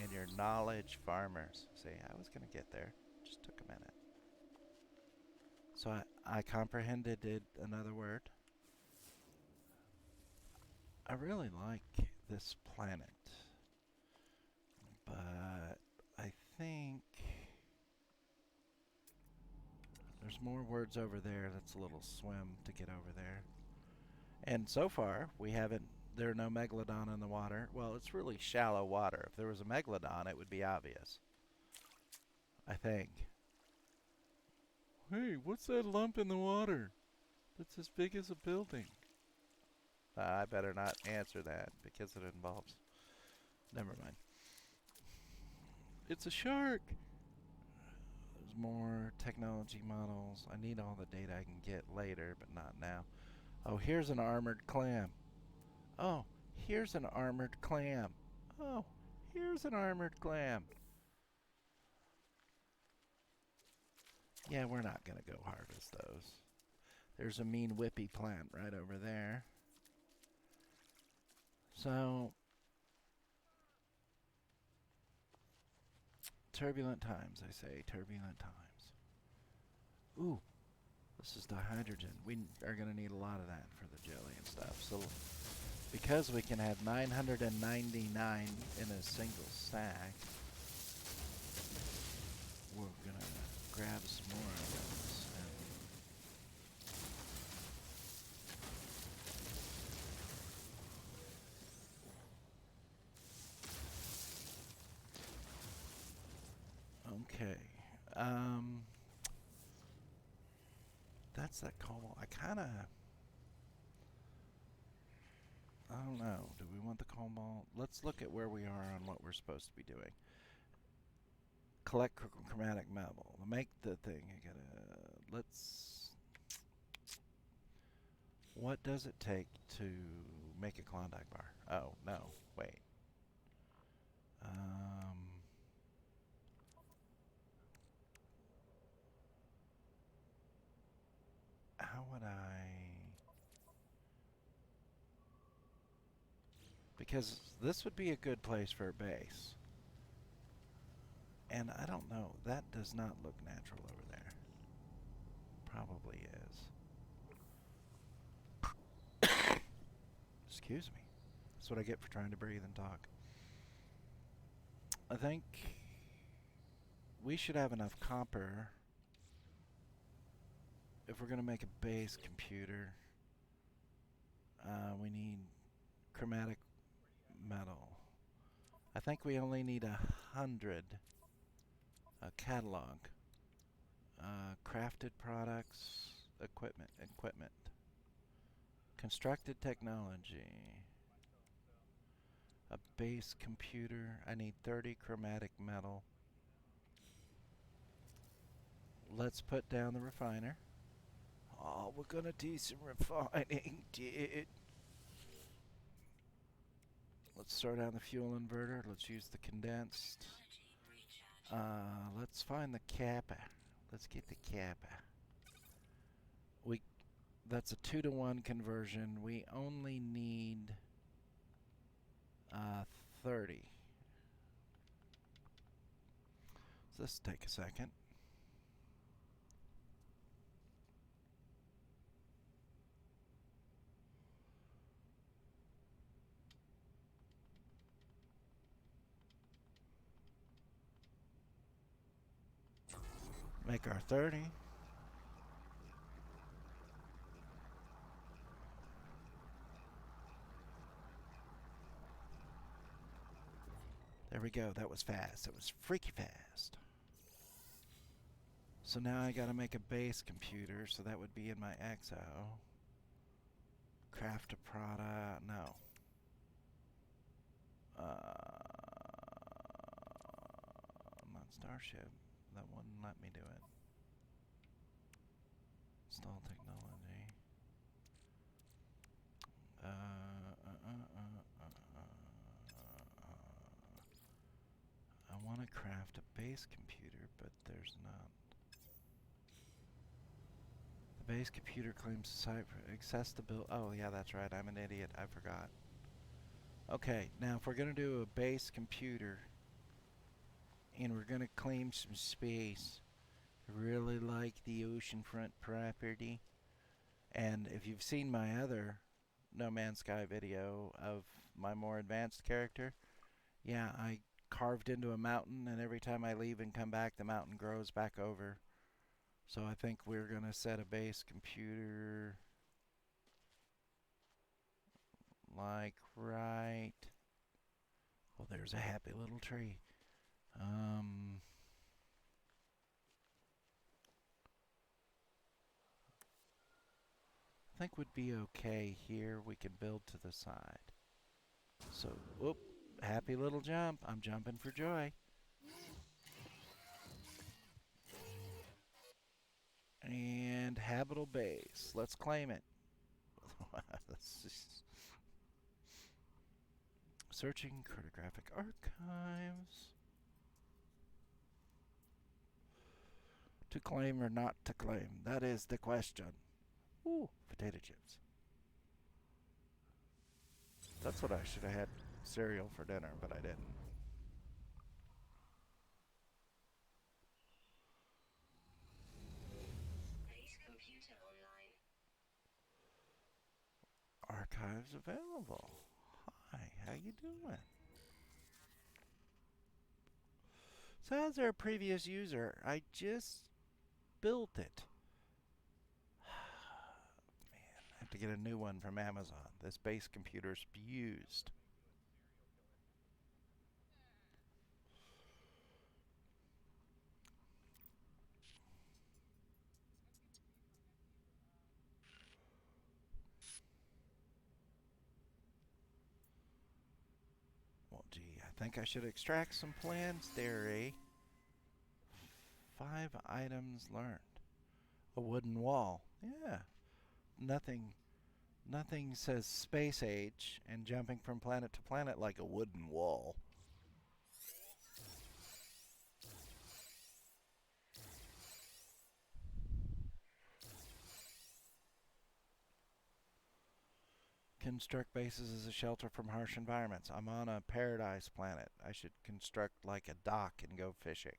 and your knowledge farmers. See, I was going to get there. Just took a minute. So I comprehended another word. I really like this planet, but I think there's more words over there. That's a little swim to get over there. And so far, there are no megalodon in the water. Well, it's really shallow water. If there was a megalodon, it would be obvious, I think. Hey, what's that lump in the water? That's as big as a building. I better not answer that because it involves... Never mind. It's a shark! There's more technology models. I need all the data I can get later, but not now. Oh, here's an armored clam. Oh, here's an armored clam. Oh, here's an armored clam. Yeah, we're not going to go harvest those. There's a mean whippy plant right over there. So, turbulent times, I say. Turbulent times. Ooh, this is dihydrogen. We are going to need a lot of that for the jelly and stuff. So, because we can have 999 in a single stack, we're going to grab some more of those. Okay. That's that cobalt. I don't know. Do we want the cobalt? Let's look at where we are on what we're supposed to be doing. Collect chromatic metal. Make the thing. What does it take to make a Klondike bar? Oh, no. Wait. How would I... Because this would be a good place for a base. And I don't know. That does not look natural over there. Probably is. Excuse me. That's what I get for trying to breathe and talk. I think we should have enough copper if we're going to make a base computer. We need chromatic metal. I think we only need 100. Catalog. Crafted products. Equipment. Constructed technology. A base computer. I need 30 chromatic metal. Let's put down the refiner. Oh, we're gonna do some refining, dude. Let's throw down the fuel inverter. Let's use the condensed. Let's find the kappa. Let's get the kappa. That's a 2-to-1 conversion. We only need 30. So this will take a second. Make our 30. There we go. That was fast. It was freaky fast. So now I gotta make a base computer, so that would be in my XO. Craft a product. No. Not Starship. That wouldn't let me do it. Install technology. I want to craft a base computer, but there's not. The base computer claims site for accessibility. Oh, yeah, that's right. I'm an idiot. I forgot. Okay, now if we're going to do a base computer and we're going to claim some space, really like the oceanfront property. And if you've seen my other No Man's Sky video of my more advanced character, yeah, I carved into a mountain, and every time I leave and come back, the mountain grows back over. So I think we're going to set a base computer like right. Well, there's a happy little tree. I think would be okay here. We can build to the side. So, whoop, happy little jump. I'm jumping for joy. And habitable base. Let's claim it. Searching cartographic archives. To claim or not to claim? That is the question. Ooh, potato chips. That's what I should have had cereal for dinner, but I didn't. Archives available. Hi, how you doing? So how's our previous user? I just built it. Man, I have to get a new one from Amazon. This base computer's used. Well, gee, I think I should extract some plans theory. 5 items learned. A wooden wall. Yeah. Nothing says space age and jumping from planet to planet like a wooden wall. Construct bases as a shelter from harsh environments. I'm on a paradise planet. I should construct like a dock and go fishing.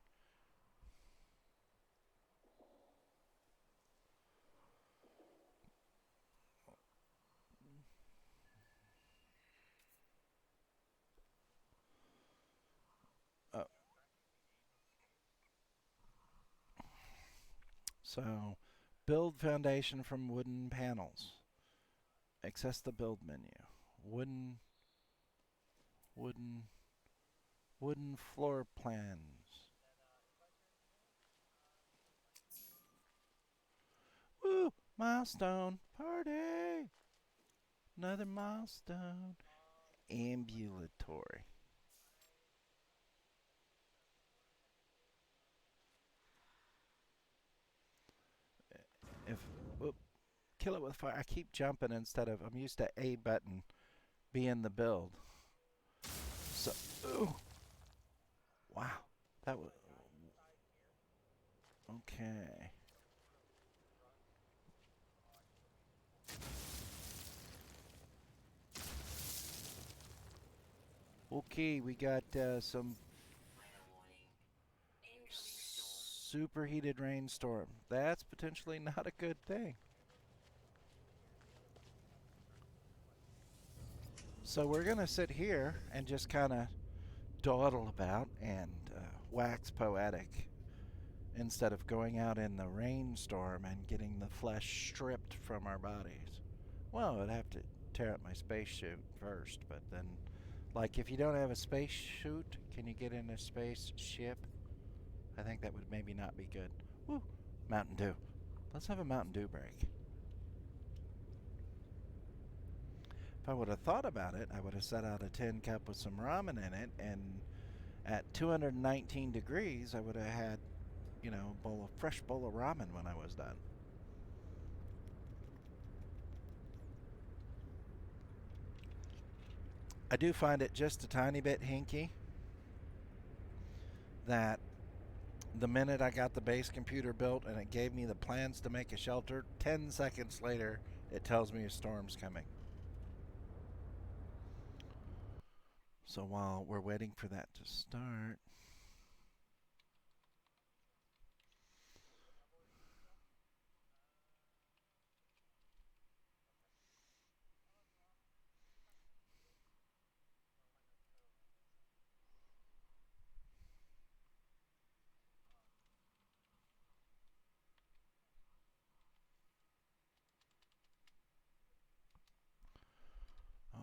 So, build foundation from wooden panels. Access the build menu. Wooden, wooden, wooden floor plans. Woo! Milestone party! Another milestone. Ambulatory. If whoop, kill it with fire. I keep jumping instead of. I'm used to A button being the build. So, ooh, wow, that was okay. Okay, we got some superheated rainstorm. That's potentially not a good thing. So we're gonna sit here and just kind of dawdle about and wax poetic instead of going out in the rainstorm and getting the flesh stripped from our bodies. Well, I'd have to tear up my space suit first, but then, like, if you don't have a space suit, can you get in a space ship? I think that would maybe not be good. Woo! Mountain Dew. Let's have a Mountain Dew break. If I would have thought about it, I would have set out a tin cup with some ramen in it, and at 219 degrees, I would have had, a fresh bowl of ramen when I was done. I do find it just a tiny bit hinky that the minute I got the base computer built and it gave me the plans to make a shelter, 10 seconds later, it tells me a storm's coming. So while we're waiting for that to start,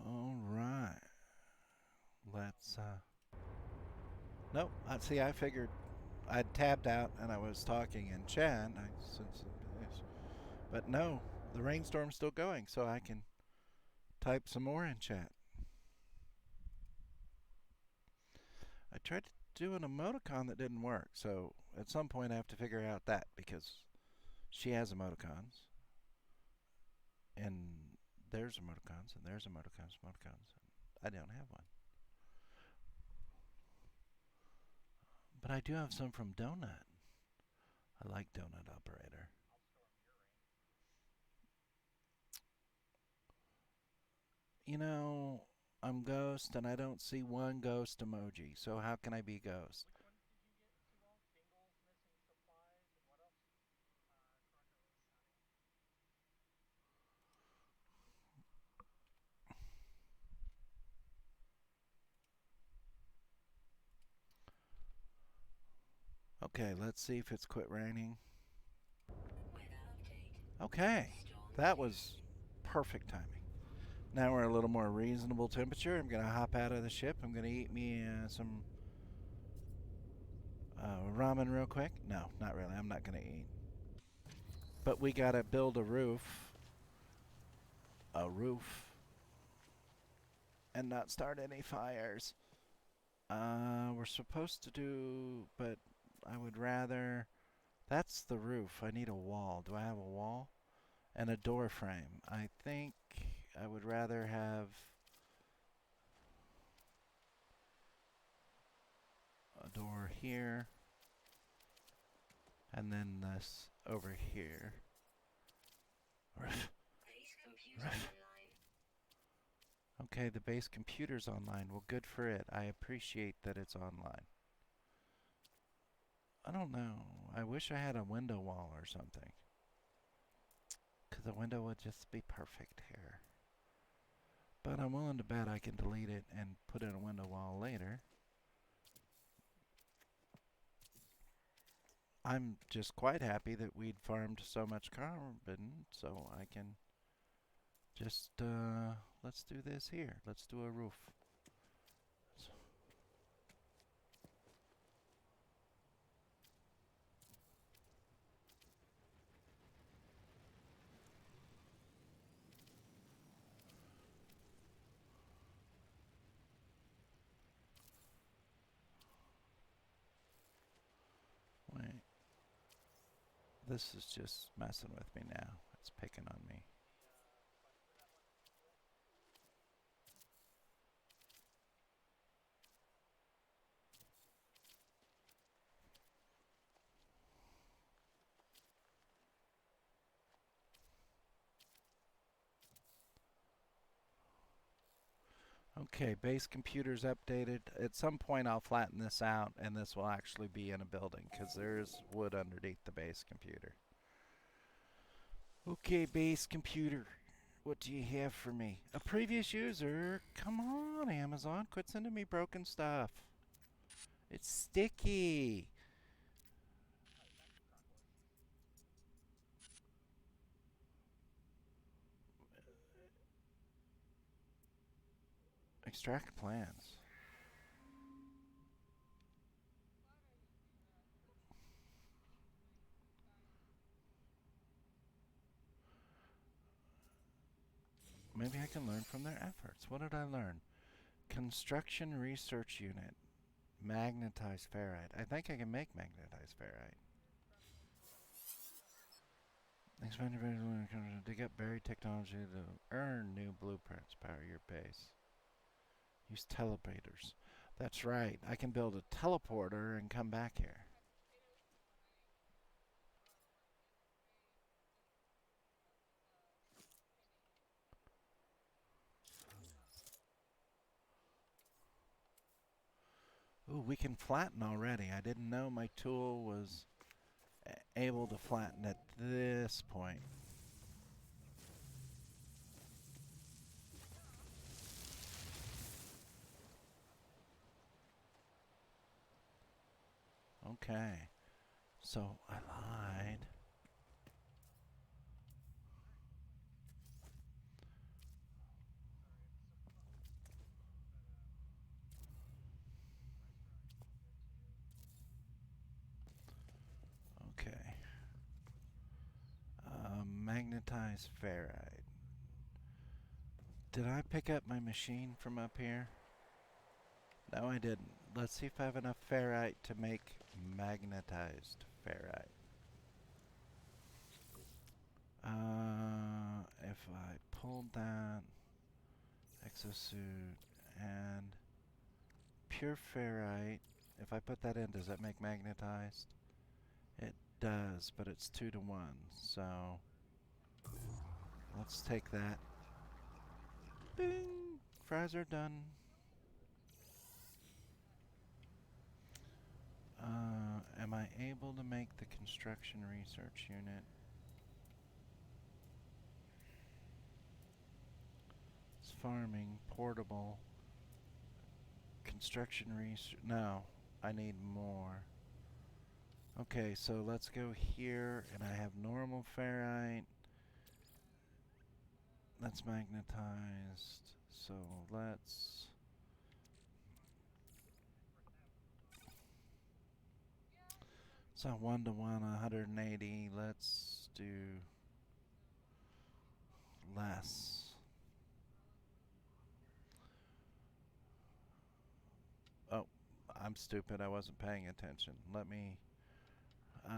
all right, let's, nope, see, I figured I'd tabbed out and I was talking in chat, but no, the rainstorm's still going, so I can type some more in chat. I tried to do an emoticon that didn't work, so at some point I have to figure out that because she has emoticons, and there's emoticons, and there's emoticons, and I don't have one. But I do have some from Donut. I like Donut Operator. You know, I'm Ghost, and I don't see one ghost emoji, so how can I be Ghost? Okay, let's see if it's quit raining. Okay, that was perfect timing. Now we're a little more reasonable temperature. I'm going to hop out of the ship. I'm going to eat me some ramen real quick. No, not really. I'm not going to eat. But we got to build a roof. And not start any fires. We're supposed to do, but I would rather. That's the roof. I need a wall. Do I have a wall? And a door frame. I think I would rather have a door here and then this over here. Okay, the base computer's online. Well, good for it. I appreciate that it's online. I don't know. I wish I had a window wall or something. Because a window would just be perfect here. But I'm willing to bet I can delete it and put in a window wall later. I'm just quite happy that we'd farmed so much carbon, so I can just, let's do this here. Let's do a roof. So, wait. This is just messing with me now. It's picking on me. Okay, base computer's updated. At some point I'll flatten this out and this will actually be in a building because there's wood underneath the base computer. Okay, base computer. What do you have for me? A previous user? Come on, Amazon. Quit sending me broken stuff. It's sticky. Extract plans. Maybe I can learn from their efforts. What did I learn? Construction research unit. Magnetized ferrite. I think I can make magnetized ferrite. Expand your base to dig up buried technology to earn new blueprints. Power your base. Use teleporters. That's right. I can build a teleporter and come back here. Ooh, we can flatten already. I didn't know my tool was able to flatten at this point. Okay. So I lied. Okay. Magnetized ferrite. Did I pick up my machine from up here? No, I didn't. Let's see if I have enough ferrite to make magnetized ferrite. If I pulled that exosuit and pure ferrite, if I put that in, does that make magnetized? It does, but it's 2 to 1. So let's take that. Bing! Fries are done. Am I able to make the construction research unit? It's farming, portable, construction research. No, I need more. Okay, so let's go here, and I have normal ferrite. That's magnetized. So let's. So 1 to 1, 180. Let's do less. Oh, I'm stupid. I wasn't paying attention. Let me. Uh,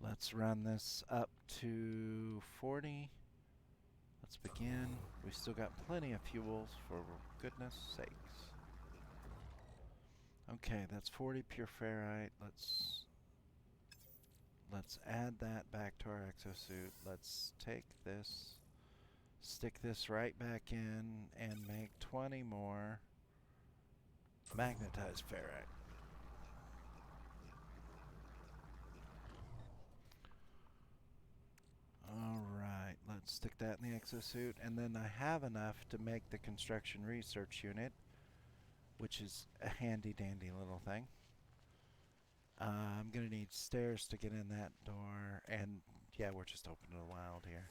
let's run this up to 40. Let's begin. We still got plenty of fuels, for goodness sakes. Okay, that's 40 pure ferrite. Let's add that back to our exosuit. Let's take this, stick this right back in, and make 20 more magnetized ferrite. Alright, let's stick that in the exosuit, and then I have enough to make the construction research unit. which is a handy dandy little thing. I'm gonna need stairs to get in that door, and yeah, we're just open to the wild here.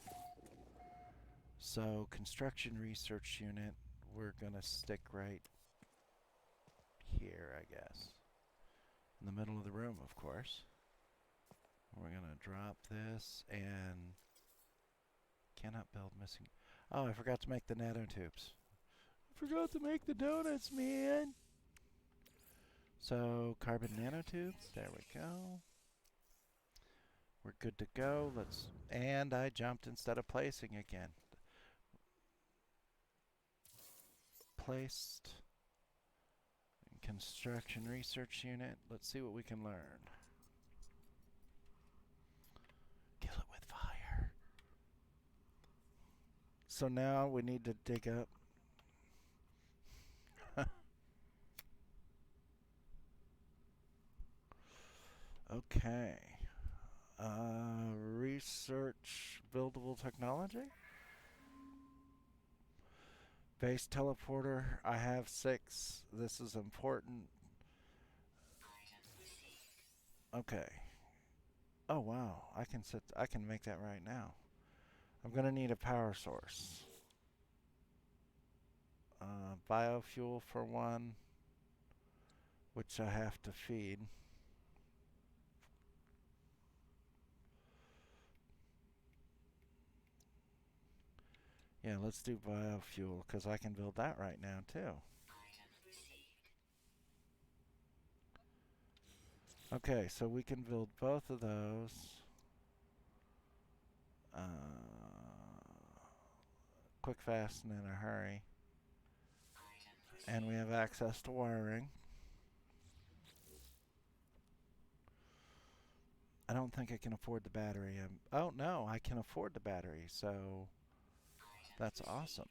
So construction research unit, we're gonna stick right here, I guess. In the middle of the room, of course. We're gonna drop this and cannot build missing. Oh, I forgot to make the nanotubes. I forgot to make the donuts, man. So carbon nanotubes, there we go. We're good to go. And I jumped instead of placing again. Placed. Construction research unit. Let's see what we can learn. Kill it with fire. So now we need to dig up. Okay. Research buildable technology. Base teleporter. I have 6. This is important. Okay. Oh wow. I can make that right now. I'm gonna need a power source. Biofuel for 1, which I have to feed. Yeah, let's do biofuel because I can build that right now too. Okay, so we can build both of those. Quick, fast, and in a hurry. And we have access to wiring. I don't think I can afford the battery. Oh no, I can afford the battery, so that's awesome.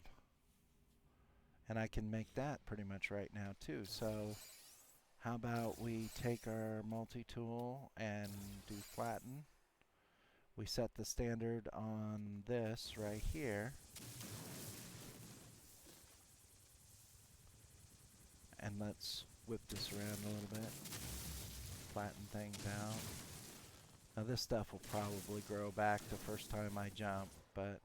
And I can make that pretty much right now too. So how about we take our multi-tool and do flatten. We set the standard on this right here. And let's whip this around a little bit. Flatten things out. Now this stuff will probably grow back the first time I jump, but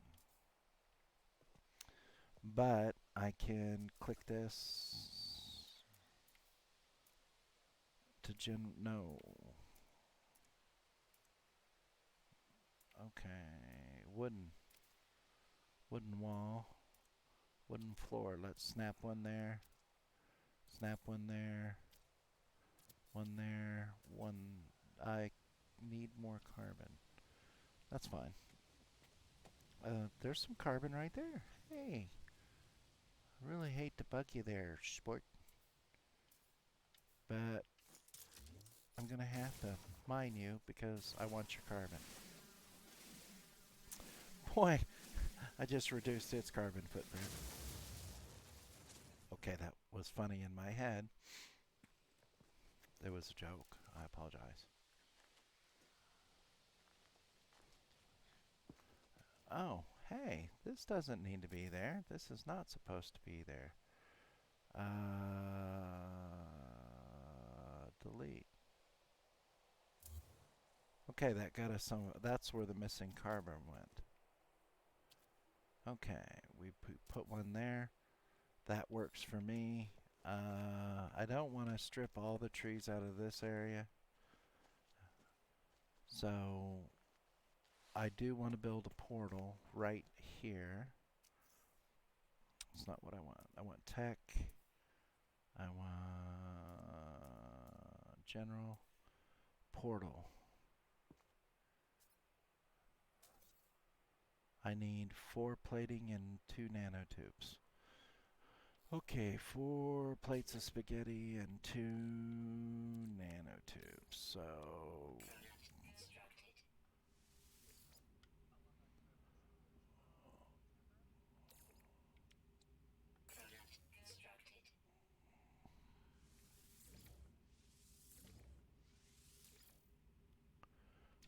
I can click this to no. Okay, wooden wall, wooden floor. Let's snap one there, snap one there, one there, one. I need more carbon. That's fine. There's some carbon right there. Hey, I really hate to bug you there, sport. But I'm gonna have to mine you because I want your carbon. Boy, I just reduced its carbon footprint. Okay, that was funny in my head. It was a joke. I apologize. Oh, hey, this doesn't need to be there. This is not supposed to be there. Delete. Okay, that got us some. That's where the missing carbon went. Okay, we put one there. That works for me. I don't want to strip all the trees out of this area. So I do want to build a portal right here. It's not what I want. I want tech. I want general portal. I need 4 plating and 2 nanotubes. Okay, 4 plates of spaghetti and 2 nanotubes. So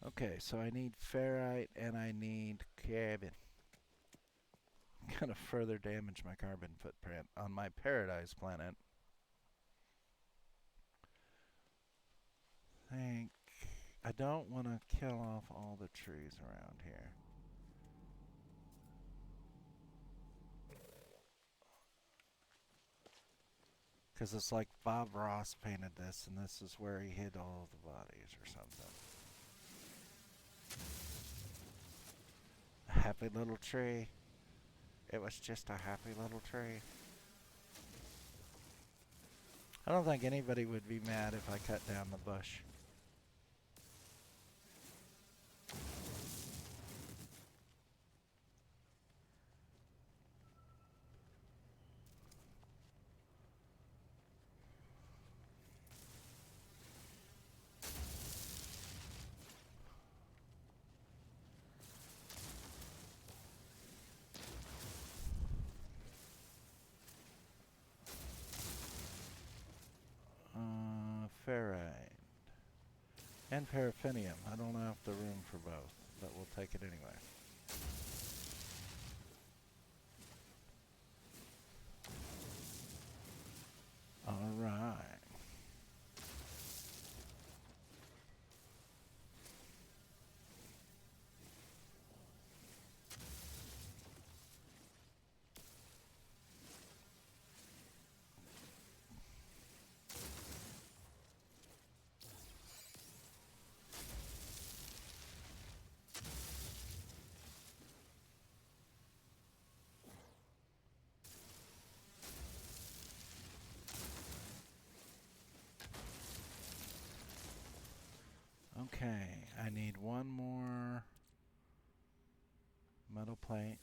okay, so I need ferrite and I need carbon. I'm gonna further damage my carbon footprint on my paradise planet. think I don't want to kill off all the trees around here. Because it's like Bob Ross painted this, and this is where he hid all the bodies or something. A happy little tree. It was just a happy little tree. I don't think anybody would be mad if I cut down the bush. Ferrite. And paraffinium. I don't have the room for both, but we'll take it anyway. Alright. Okay, I need one more metal plate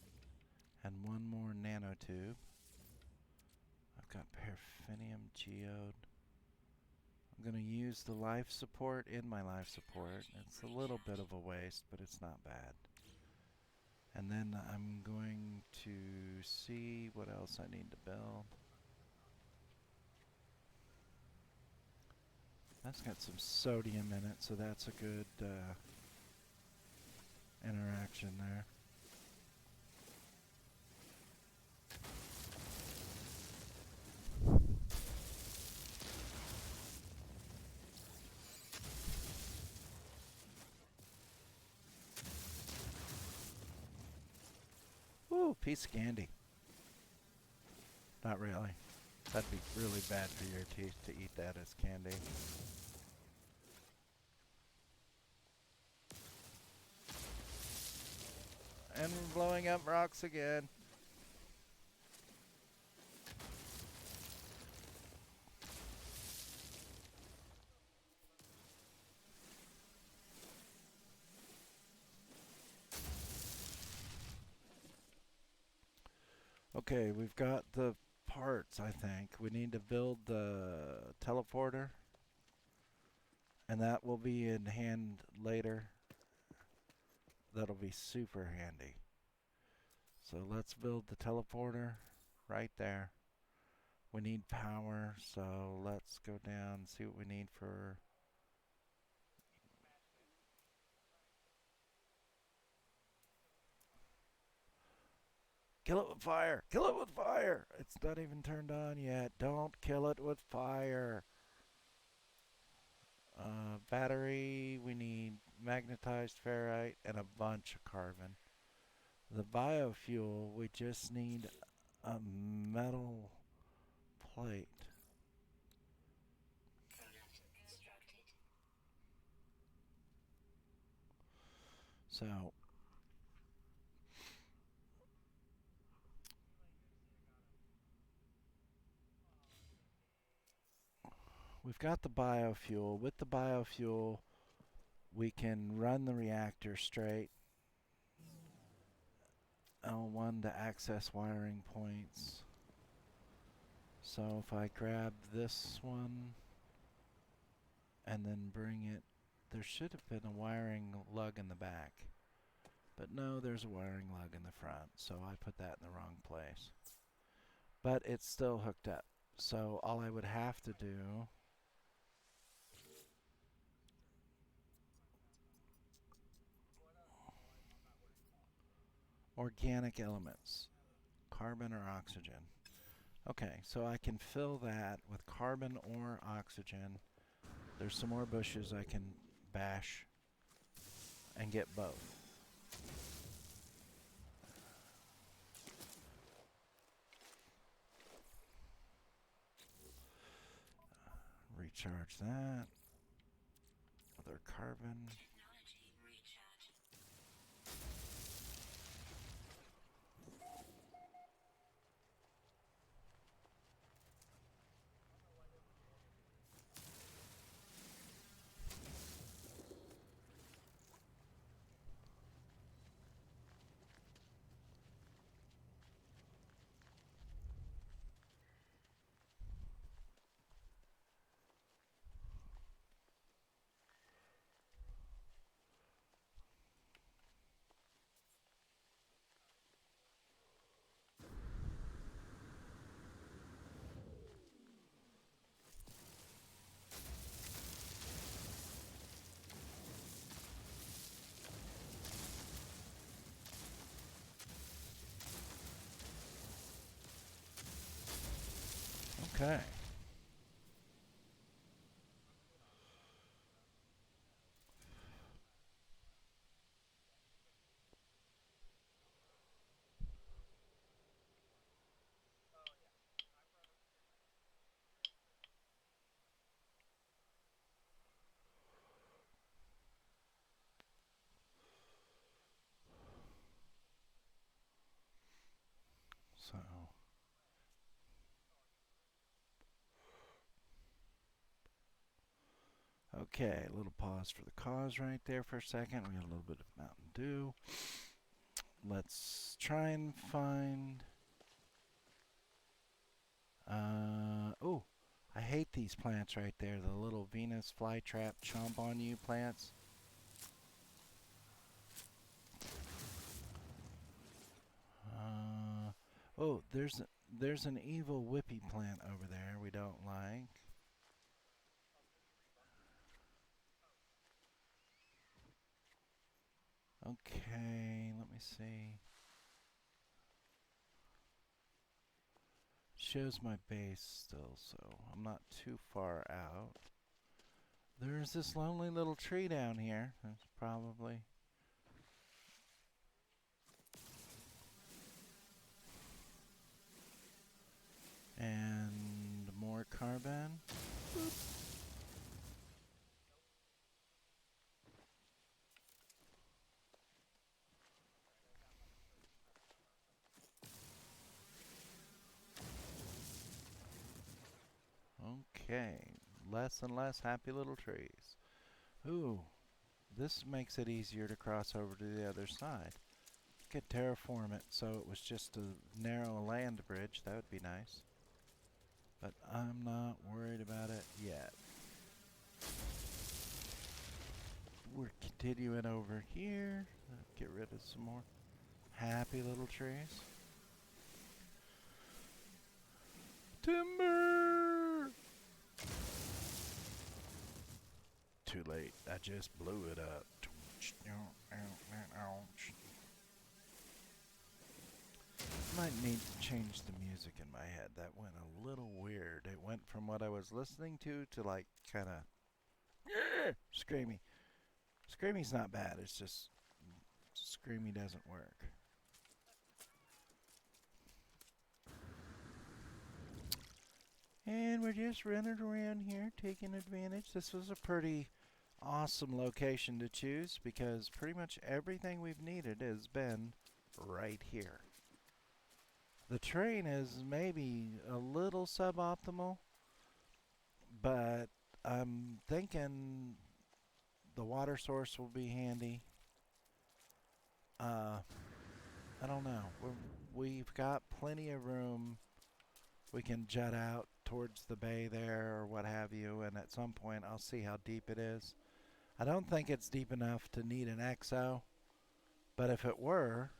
and one more nanotube. I've got paraffinium geode. I'm going to use the life support in my life support. It's a little bit of a waste, but it's not bad. And then I'm going to see what else I need to build. That's got some sodium in it, so that's a good interaction there. Ooh, piece of candy. Not really. That'd be really bad for your teeth to eat that as candy. And we're blowing up rocks again. Okay, we've got the parts, I think. We need to build the teleporter. And that will be in hand later. That'll be super handy. So let's build the teleporter right there. We need power, so let's go down and see what we need for... Kill it with fire! Kill it with fire! It's not even turned on yet. Don't kill it with fire. Battery, we need magnetized ferrite and a bunch of carbon. The biofuel, we just need a metal plate. So we've got the biofuel. With the biofuel, we can run the reactor straight. L1 to access wiring points. So if I grab this one and then bring it, there should have been a wiring lug in the back. But no, there's a wiring lug in the front, so I put that in the wrong place. But it's still hooked up. So all I would have to do organic elements, carbon or oxygen. Okay, so I can fill that with carbon or oxygen There's some more bushes I can bash and get both. Recharge that with our carbon. Okay. So, okay, a little pause for the cause right there for a second. We got a little bit of Mountain Dew. Let's try and find. Oh, I hate these plants right there. The little Venus flytrap chomp on you plants. Oh, there's an evil whippy plant over there we don't like. Okay, let me see. Shows my base still, so I'm not too far out. There's this lonely little tree down here. That's probably. And more carbon. Boop. Okay, less and less happy little trees. Ooh, this makes it easier to cross over to the other side. Could terraform it so it was just a narrow land bridge. That would be nice. But I'm not worried about it yet. We're continuing over here. Get rid of some more happy little trees. Timber! Too late. I just blew it up. Might need to change the music in my head. That went a little weird. It went from what I was listening to like kind of screamy. Screamy's not bad. It's just screamy doesn't work. And we're just running around here taking advantage. This was a pretty awesome location to choose because pretty much everything we've needed has been right here. The terrain is maybe a little suboptimal, but I'm thinking the water source will be handy. Uh, I don't know. We've got plenty of room. We can jut out towards the bay there or what have you, and at some point I'll see how deep it is. I don't think it's deep enough to need an XO, but if it were,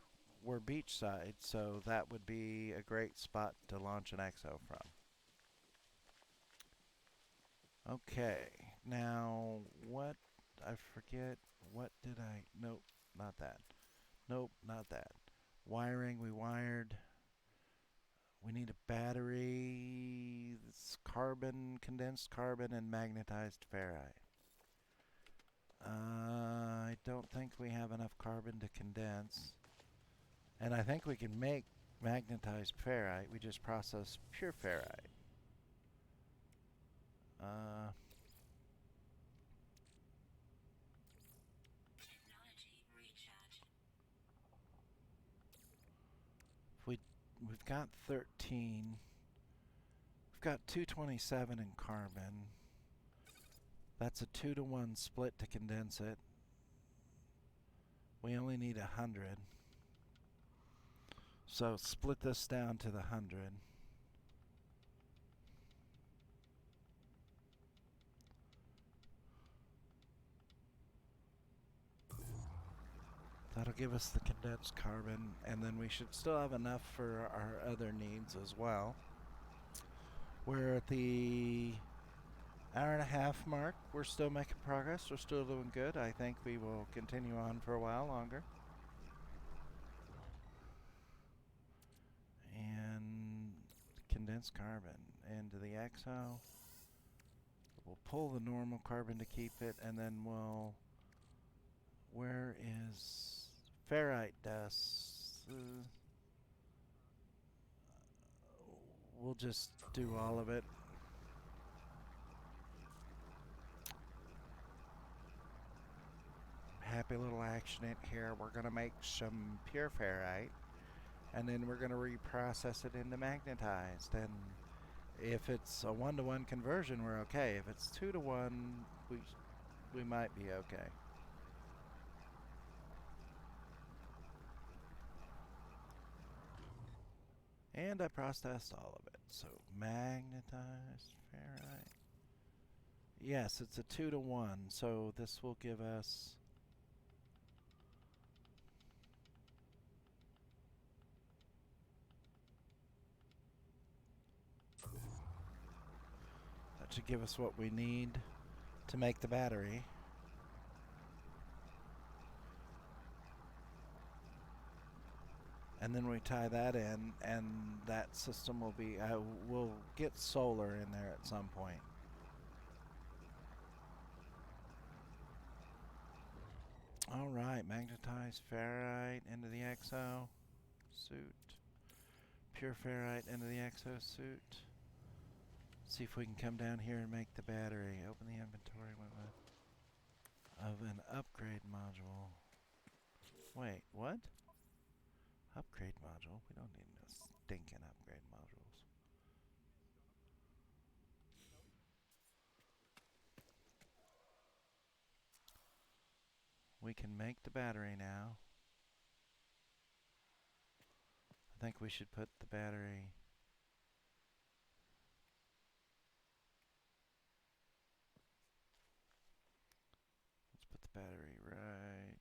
we're beachside, so that would be a great spot to launch an XO from. Okay, now what? I forget. What did I? Nope, not that. Nope, not that. Wiring, we wired. We need a battery. This carbon, condensed carbon, and magnetized ferrite. I don't think we have enough carbon to condense. And I think we can make magnetized ferrite. We just process pure ferrite. we we've got 13. We've got 227 in carbon. That's a 2-to-1 split to condense it. We only need 100. So split this down to the 100. That'll give us the condensed carbon, and then we should still have enough for our other needs as well. We're at the hour and a half mark. We're still making progress. We're still doing good. I think we will continue on for a while longer. And condensed carbon into the XO. We'll pull the normal carbon to keep it, and then we'll... Where is ferrite dust? We'll just do all of it. Happy little accident here. We're going to make some pure ferrite, and then we're going to reprocess it into magnetized. And if it's a 1-to-1 conversion, we're okay. If it's 2-to-1, we might be okay. And I processed all of it. So magnetized ferrite. Yes, it's a 2-to-1. So this will give us... That should give us what we need to make the battery. And then we tie that in, and that system will be, we'll get solar in there at some point. All right, magnetized ferrite into the XO suit. Pure ferrite into the XO suit. See if we can come down here and make the battery. Open the inventory of an upgrade module. Wait, what? Upgrade module? We don't need no stinking upgrade modules. We can make the battery now. I think we should put the battery... Let's put the battery right...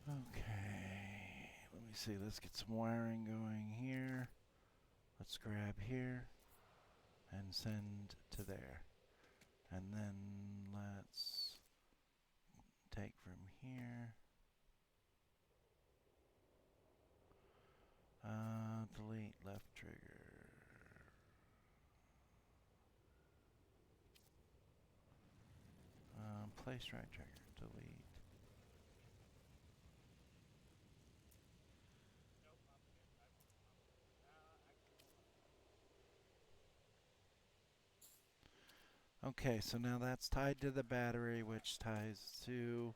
Okay, let me see, let's get some wiring going here. Let's grab here and send to there. And then let's take from here. Delete left trigger. Place right trigger, delete. Okay, so now that's tied to the battery, which ties to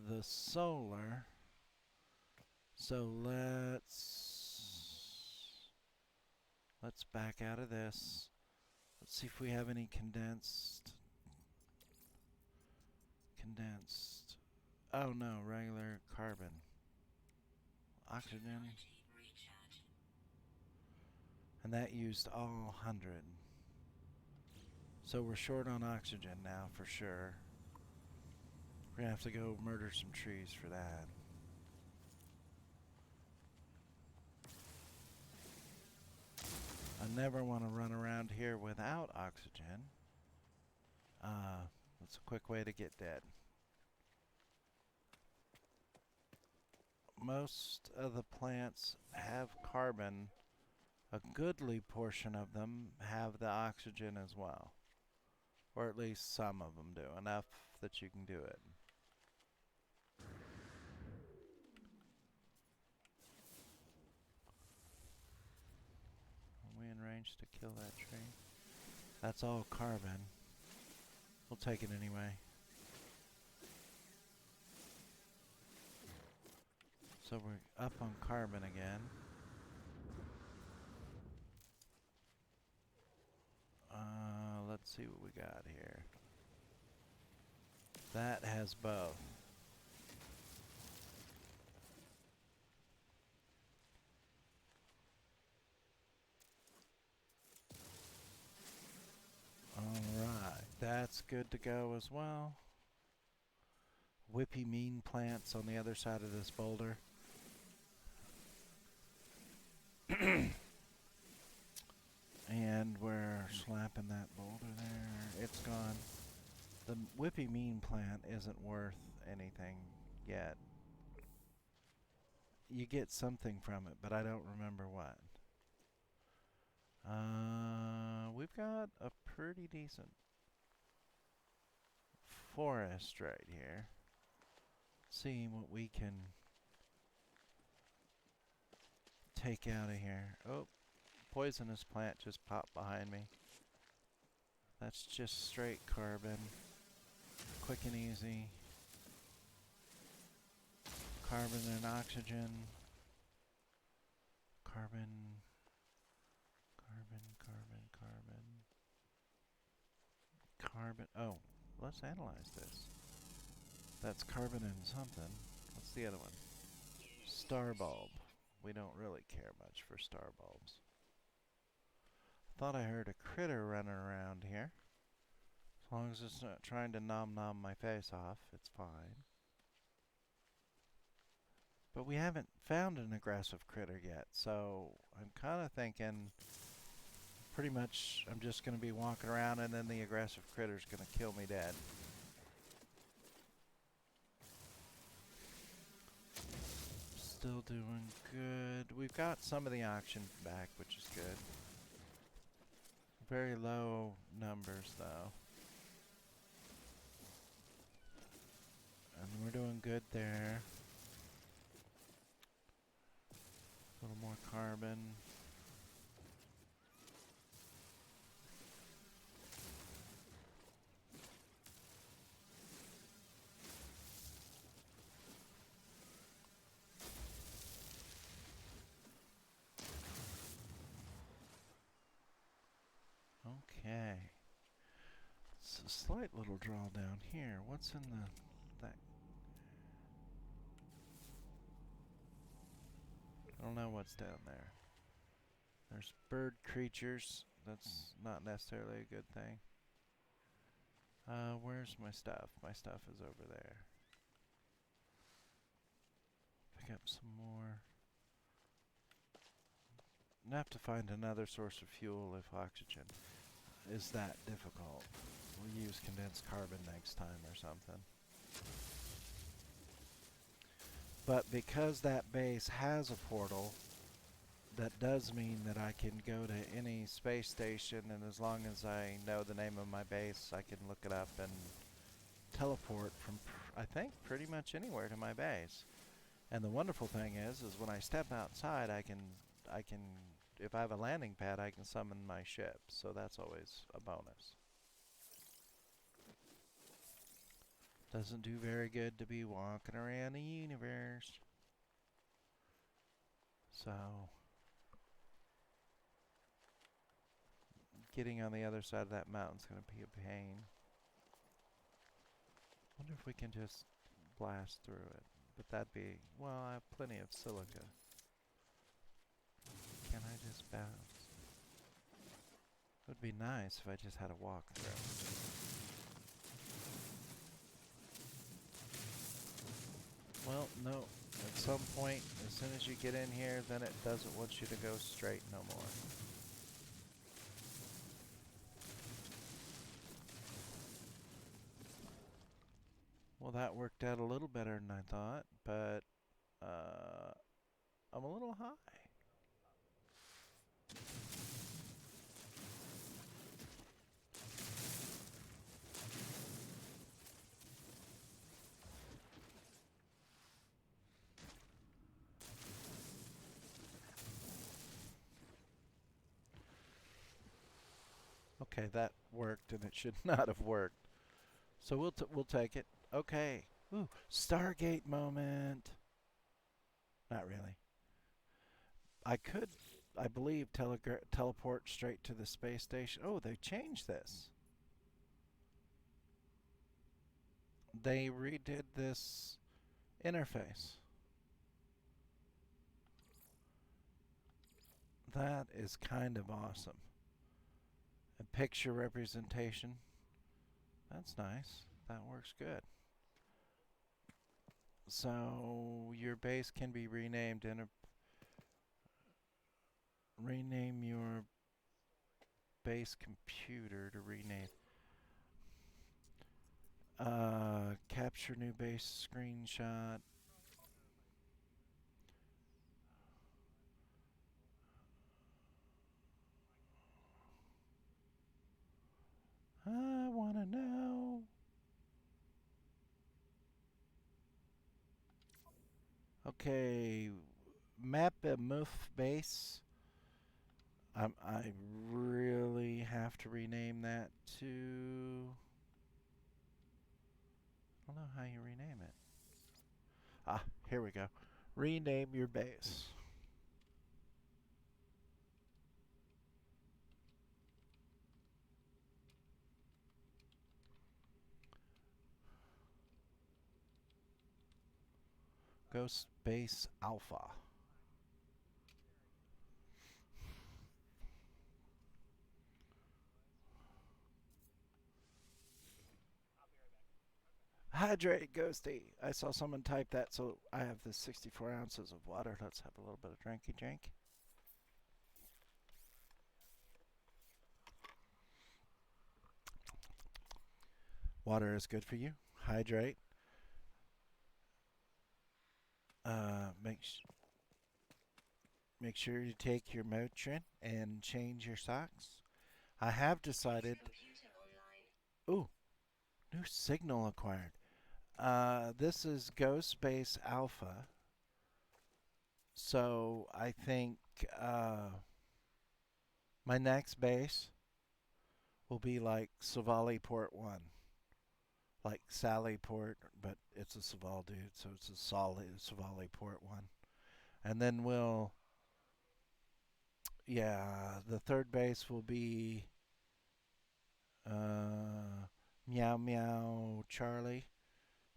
the solar. So let's back out of this. Let's see if we have any condensed. Oh no, regular carbon. Oxygen. And that used all 100. So we're short on oxygen now for sure. We're gonna have to go murder some trees for that. I never want to run around here without oxygen. That's a quick way to get dead. Most of the plants have carbon. A goodly portion of them have the oxygen as well. Or at least some of them do. Enough that you can do it. Are we in range to kill that tree? That's all carbon. We'll take it anyway. So we're up on carbon again. Let's see what we got here. That has both. Alright, that's good to go as well. Whippy mean plants on the other side of this boulder. And we're slapping that boulder there. It's gone. The whippy mean plant isn't worth anything yet. You get something from it, but I don't remember what. We've got a pretty decent forest right here. Seeing what we can take out of here. Oh, poisonous plant just popped behind me. That's just straight carbon. Quick and easy. Carbon and oxygen. Carbon. Carbon. Oh, let's analyze this. That's carbon and something. What's the other one? Star bulb. We don't really care much for star bulbs. Thought I heard a critter running around here. As long as it's not trying to nom my face off, it's fine. But we haven't found an aggressive critter yet, so I'm kind of thinking pretty much I'm just going to be walking around and then the aggressive critter's going to kill me dead. Still doing good. We've got some of the oxygen back, which is good. Very low numbers though. And we're doing good there. A little more carbon. Okay. It's a slight little draw down here. What's in that? I don't know what's down there. There's bird creatures. That's not necessarily a good thing. Where's my stuff? My stuff is over there. Pick up some more. I have to find another source of fuel if oxygen is that difficult. We'll use condensed carbon next time or something. But because that base has a portal, that does mean that I can go to any space station, and as long as I know the name of my base, I can look it up and teleport from, I think, pretty much anywhere to my base. And the wonderful thing is when I step outside, I can, if I have a landing pad, I can summon my ship. So that's always a bonus. Doesn't do very good to be walking around the universe. So getting on the other side of that mountain's going to be a pain. Wonder if we can just blast through it. But that'd be, well, I have plenty of silica. Can I just bounce? It would be nice if I just had a walkthrough. Well, no. At some point, as soon as you get in here, then it doesn't want you to go straight no more. Well, that worked out a little better than I thought, but I'm a little high. Okay, that worked, and it should not have worked. So we'll take it. Okay. Ooh, Stargate moment. Not really. I could, I believe, teleport straight to the space station. Oh, they changed this. They redid this interface. That is kind of awesome. A picture representation. That's nice. That works good. So your base can be renamed in a rename your base computer to rename. Capture new base screenshot. I wanna know. Okay, map a moof base. I really have to rename that to. I don't know how you rename it. Ah, here we go. Rename your base. Ghost Base Alpha. Hydrate, Ghosty. I saw someone type that, so I have the 64 ounces of water. Let's have a little bit of drinky drink. Water is good for you. Hydrate. Make make sure you take your Motrin and change your socks. I have decided. Ooh, new signal acquired. This is Ghost Space Alpha. So I think my next base will be like Savali Port 1. Like Sally Port, but it's a Saval dude, so it's a solid Savali Port 1. And then the third base will be Meow Meow Charlie.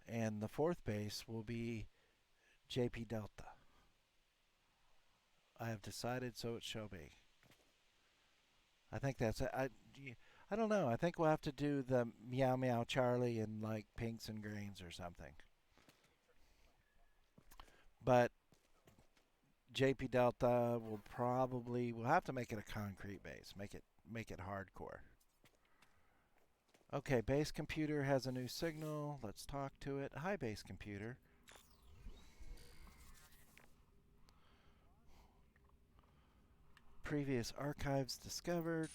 And the fourth base will be JP Delta. I have decided, so it shall be. I think that's it. I don't know. I think we'll have to do the Meow Meow Charlie in like pinks and greens or something. But JP Delta we'll have to make it a concrete base. Make it hardcore. Okay, base computer has a new signal. Let's talk to it. Hi, base computer. Previous archives discovered.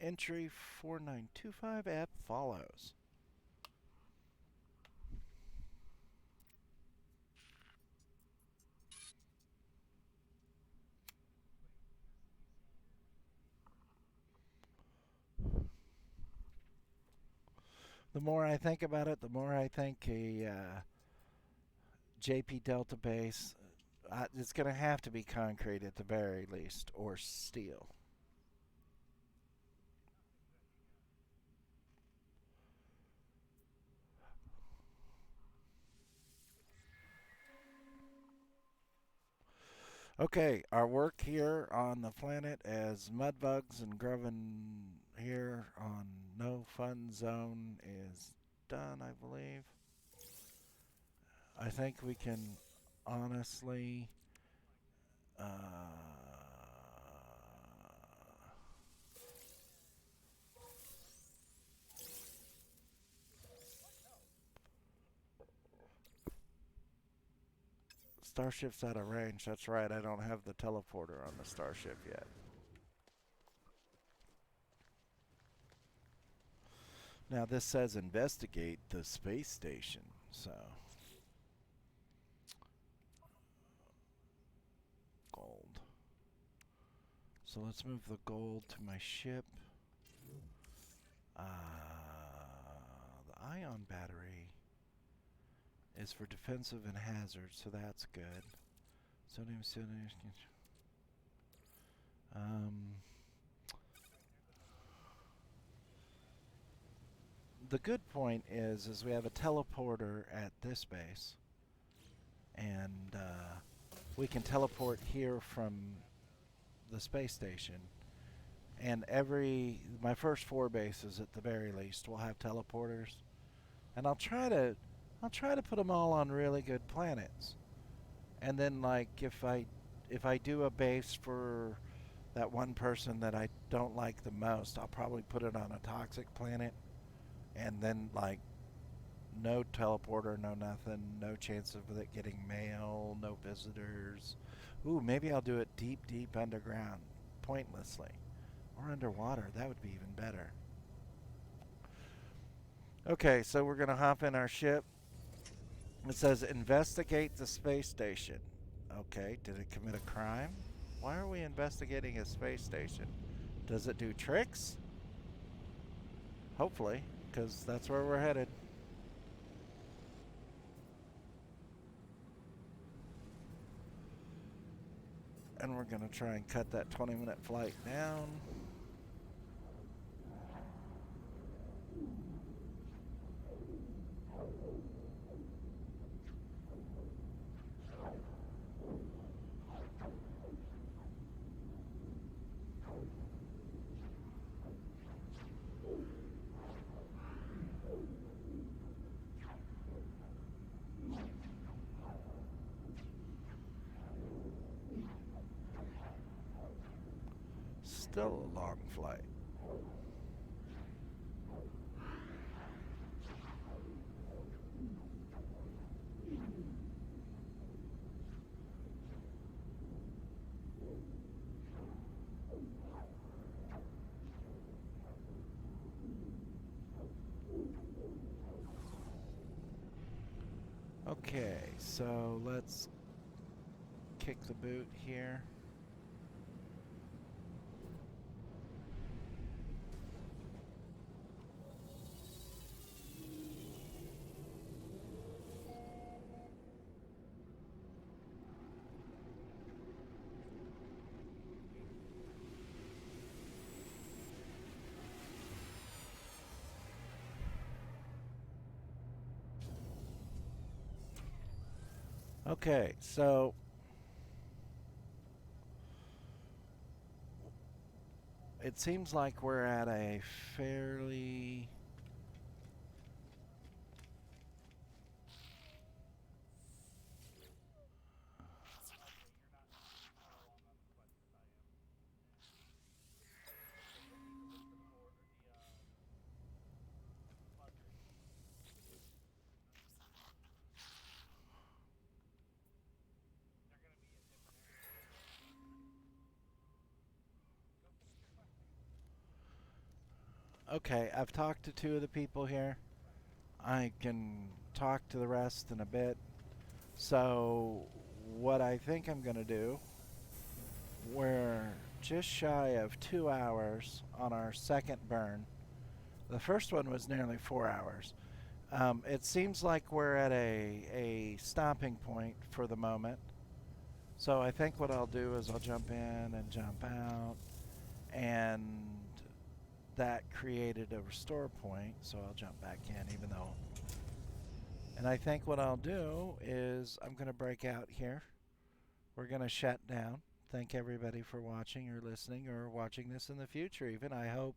Entry 4925 app follows. The more I think about it, the more I think a JP Delta base, it's going to have to be concrete at the very least, or steel. Okay, our work here on the planet as mudbugs and here on No Fun Zone is done, I believe. I think we can honestly. Uh, Starship's out of range. That's right. I don't have the teleporter on the Starship yet. Now, this says investigate the space station. So, gold. So, let's move the gold to my ship. The ion battery is for defensive and hazard, so that's good. Sodium. Um, the good point is we have a teleporter at this base, and we can teleport here from the space station. And my first 4 bases at the very least will have teleporters, and I'll try to put them all on really good planets. And then like if I do a base for that one person that I don't like the most, I'll probably put it on a toxic planet, and then like no teleporter, no nothing, no chance of it getting mail, no visitors. Ooh, maybe I'll do it deep, deep underground, pointlessly. Or underwater, that would be even better. Okay, so we're going to hop in our ship. It says investigate the space station. Okay, did it commit a crime? Why are we investigating a space station? Does it do tricks? Hopefully, because that's where we're headed. And we're going to try and cut that 20-minute flight down. Still a long flight. Okay, so let's kick the boot here. Okay, so it seems like we're at a fairly okay. I've talked to 2 of the people here. I can talk to the rest in a bit. So, what I think I'm going to do, we're just shy of 2 hours on our second burn. The first one was nearly 4 hours. It seems like we're at a stopping point for the moment. So I think what I'll do is I'll jump in and jump out, and that created a restore point, so I'll jump back in even though. And I think what I'll do is I'm going to break out here. We're going to shut down. Thank everybody for watching or listening or watching this in the future even. I hope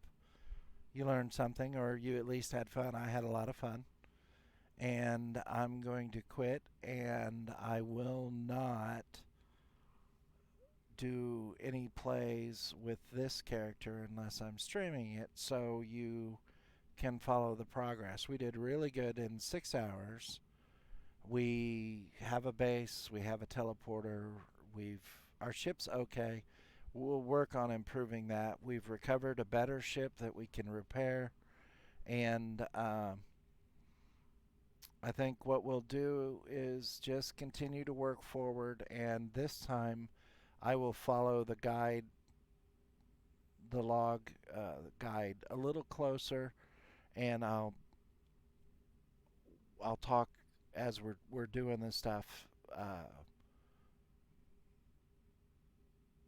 you learned something or you at least had fun. I had a lot of fun. And I'm going to quit and I will not do any plays with this character unless I'm streaming it so you can follow the progress. We did really good in 6 hours. We have a base, we have a teleporter, we've our ship's okay. We'll work on improving that. We've recovered a better ship that we can repair, and I think what we'll do is just continue to work forward. And this time, I will follow the log guide a little closer, and I'll talk as we're doing this stuff.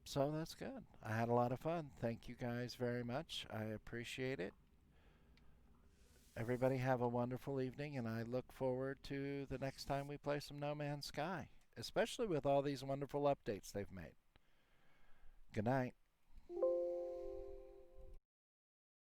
So that's good. I had a lot of fun. Thank you guys very much. I appreciate it. Everybody have a wonderful evening, and I look forward to the next time we play some No Man's Sky, especially with all these wonderful updates they've made. Good night.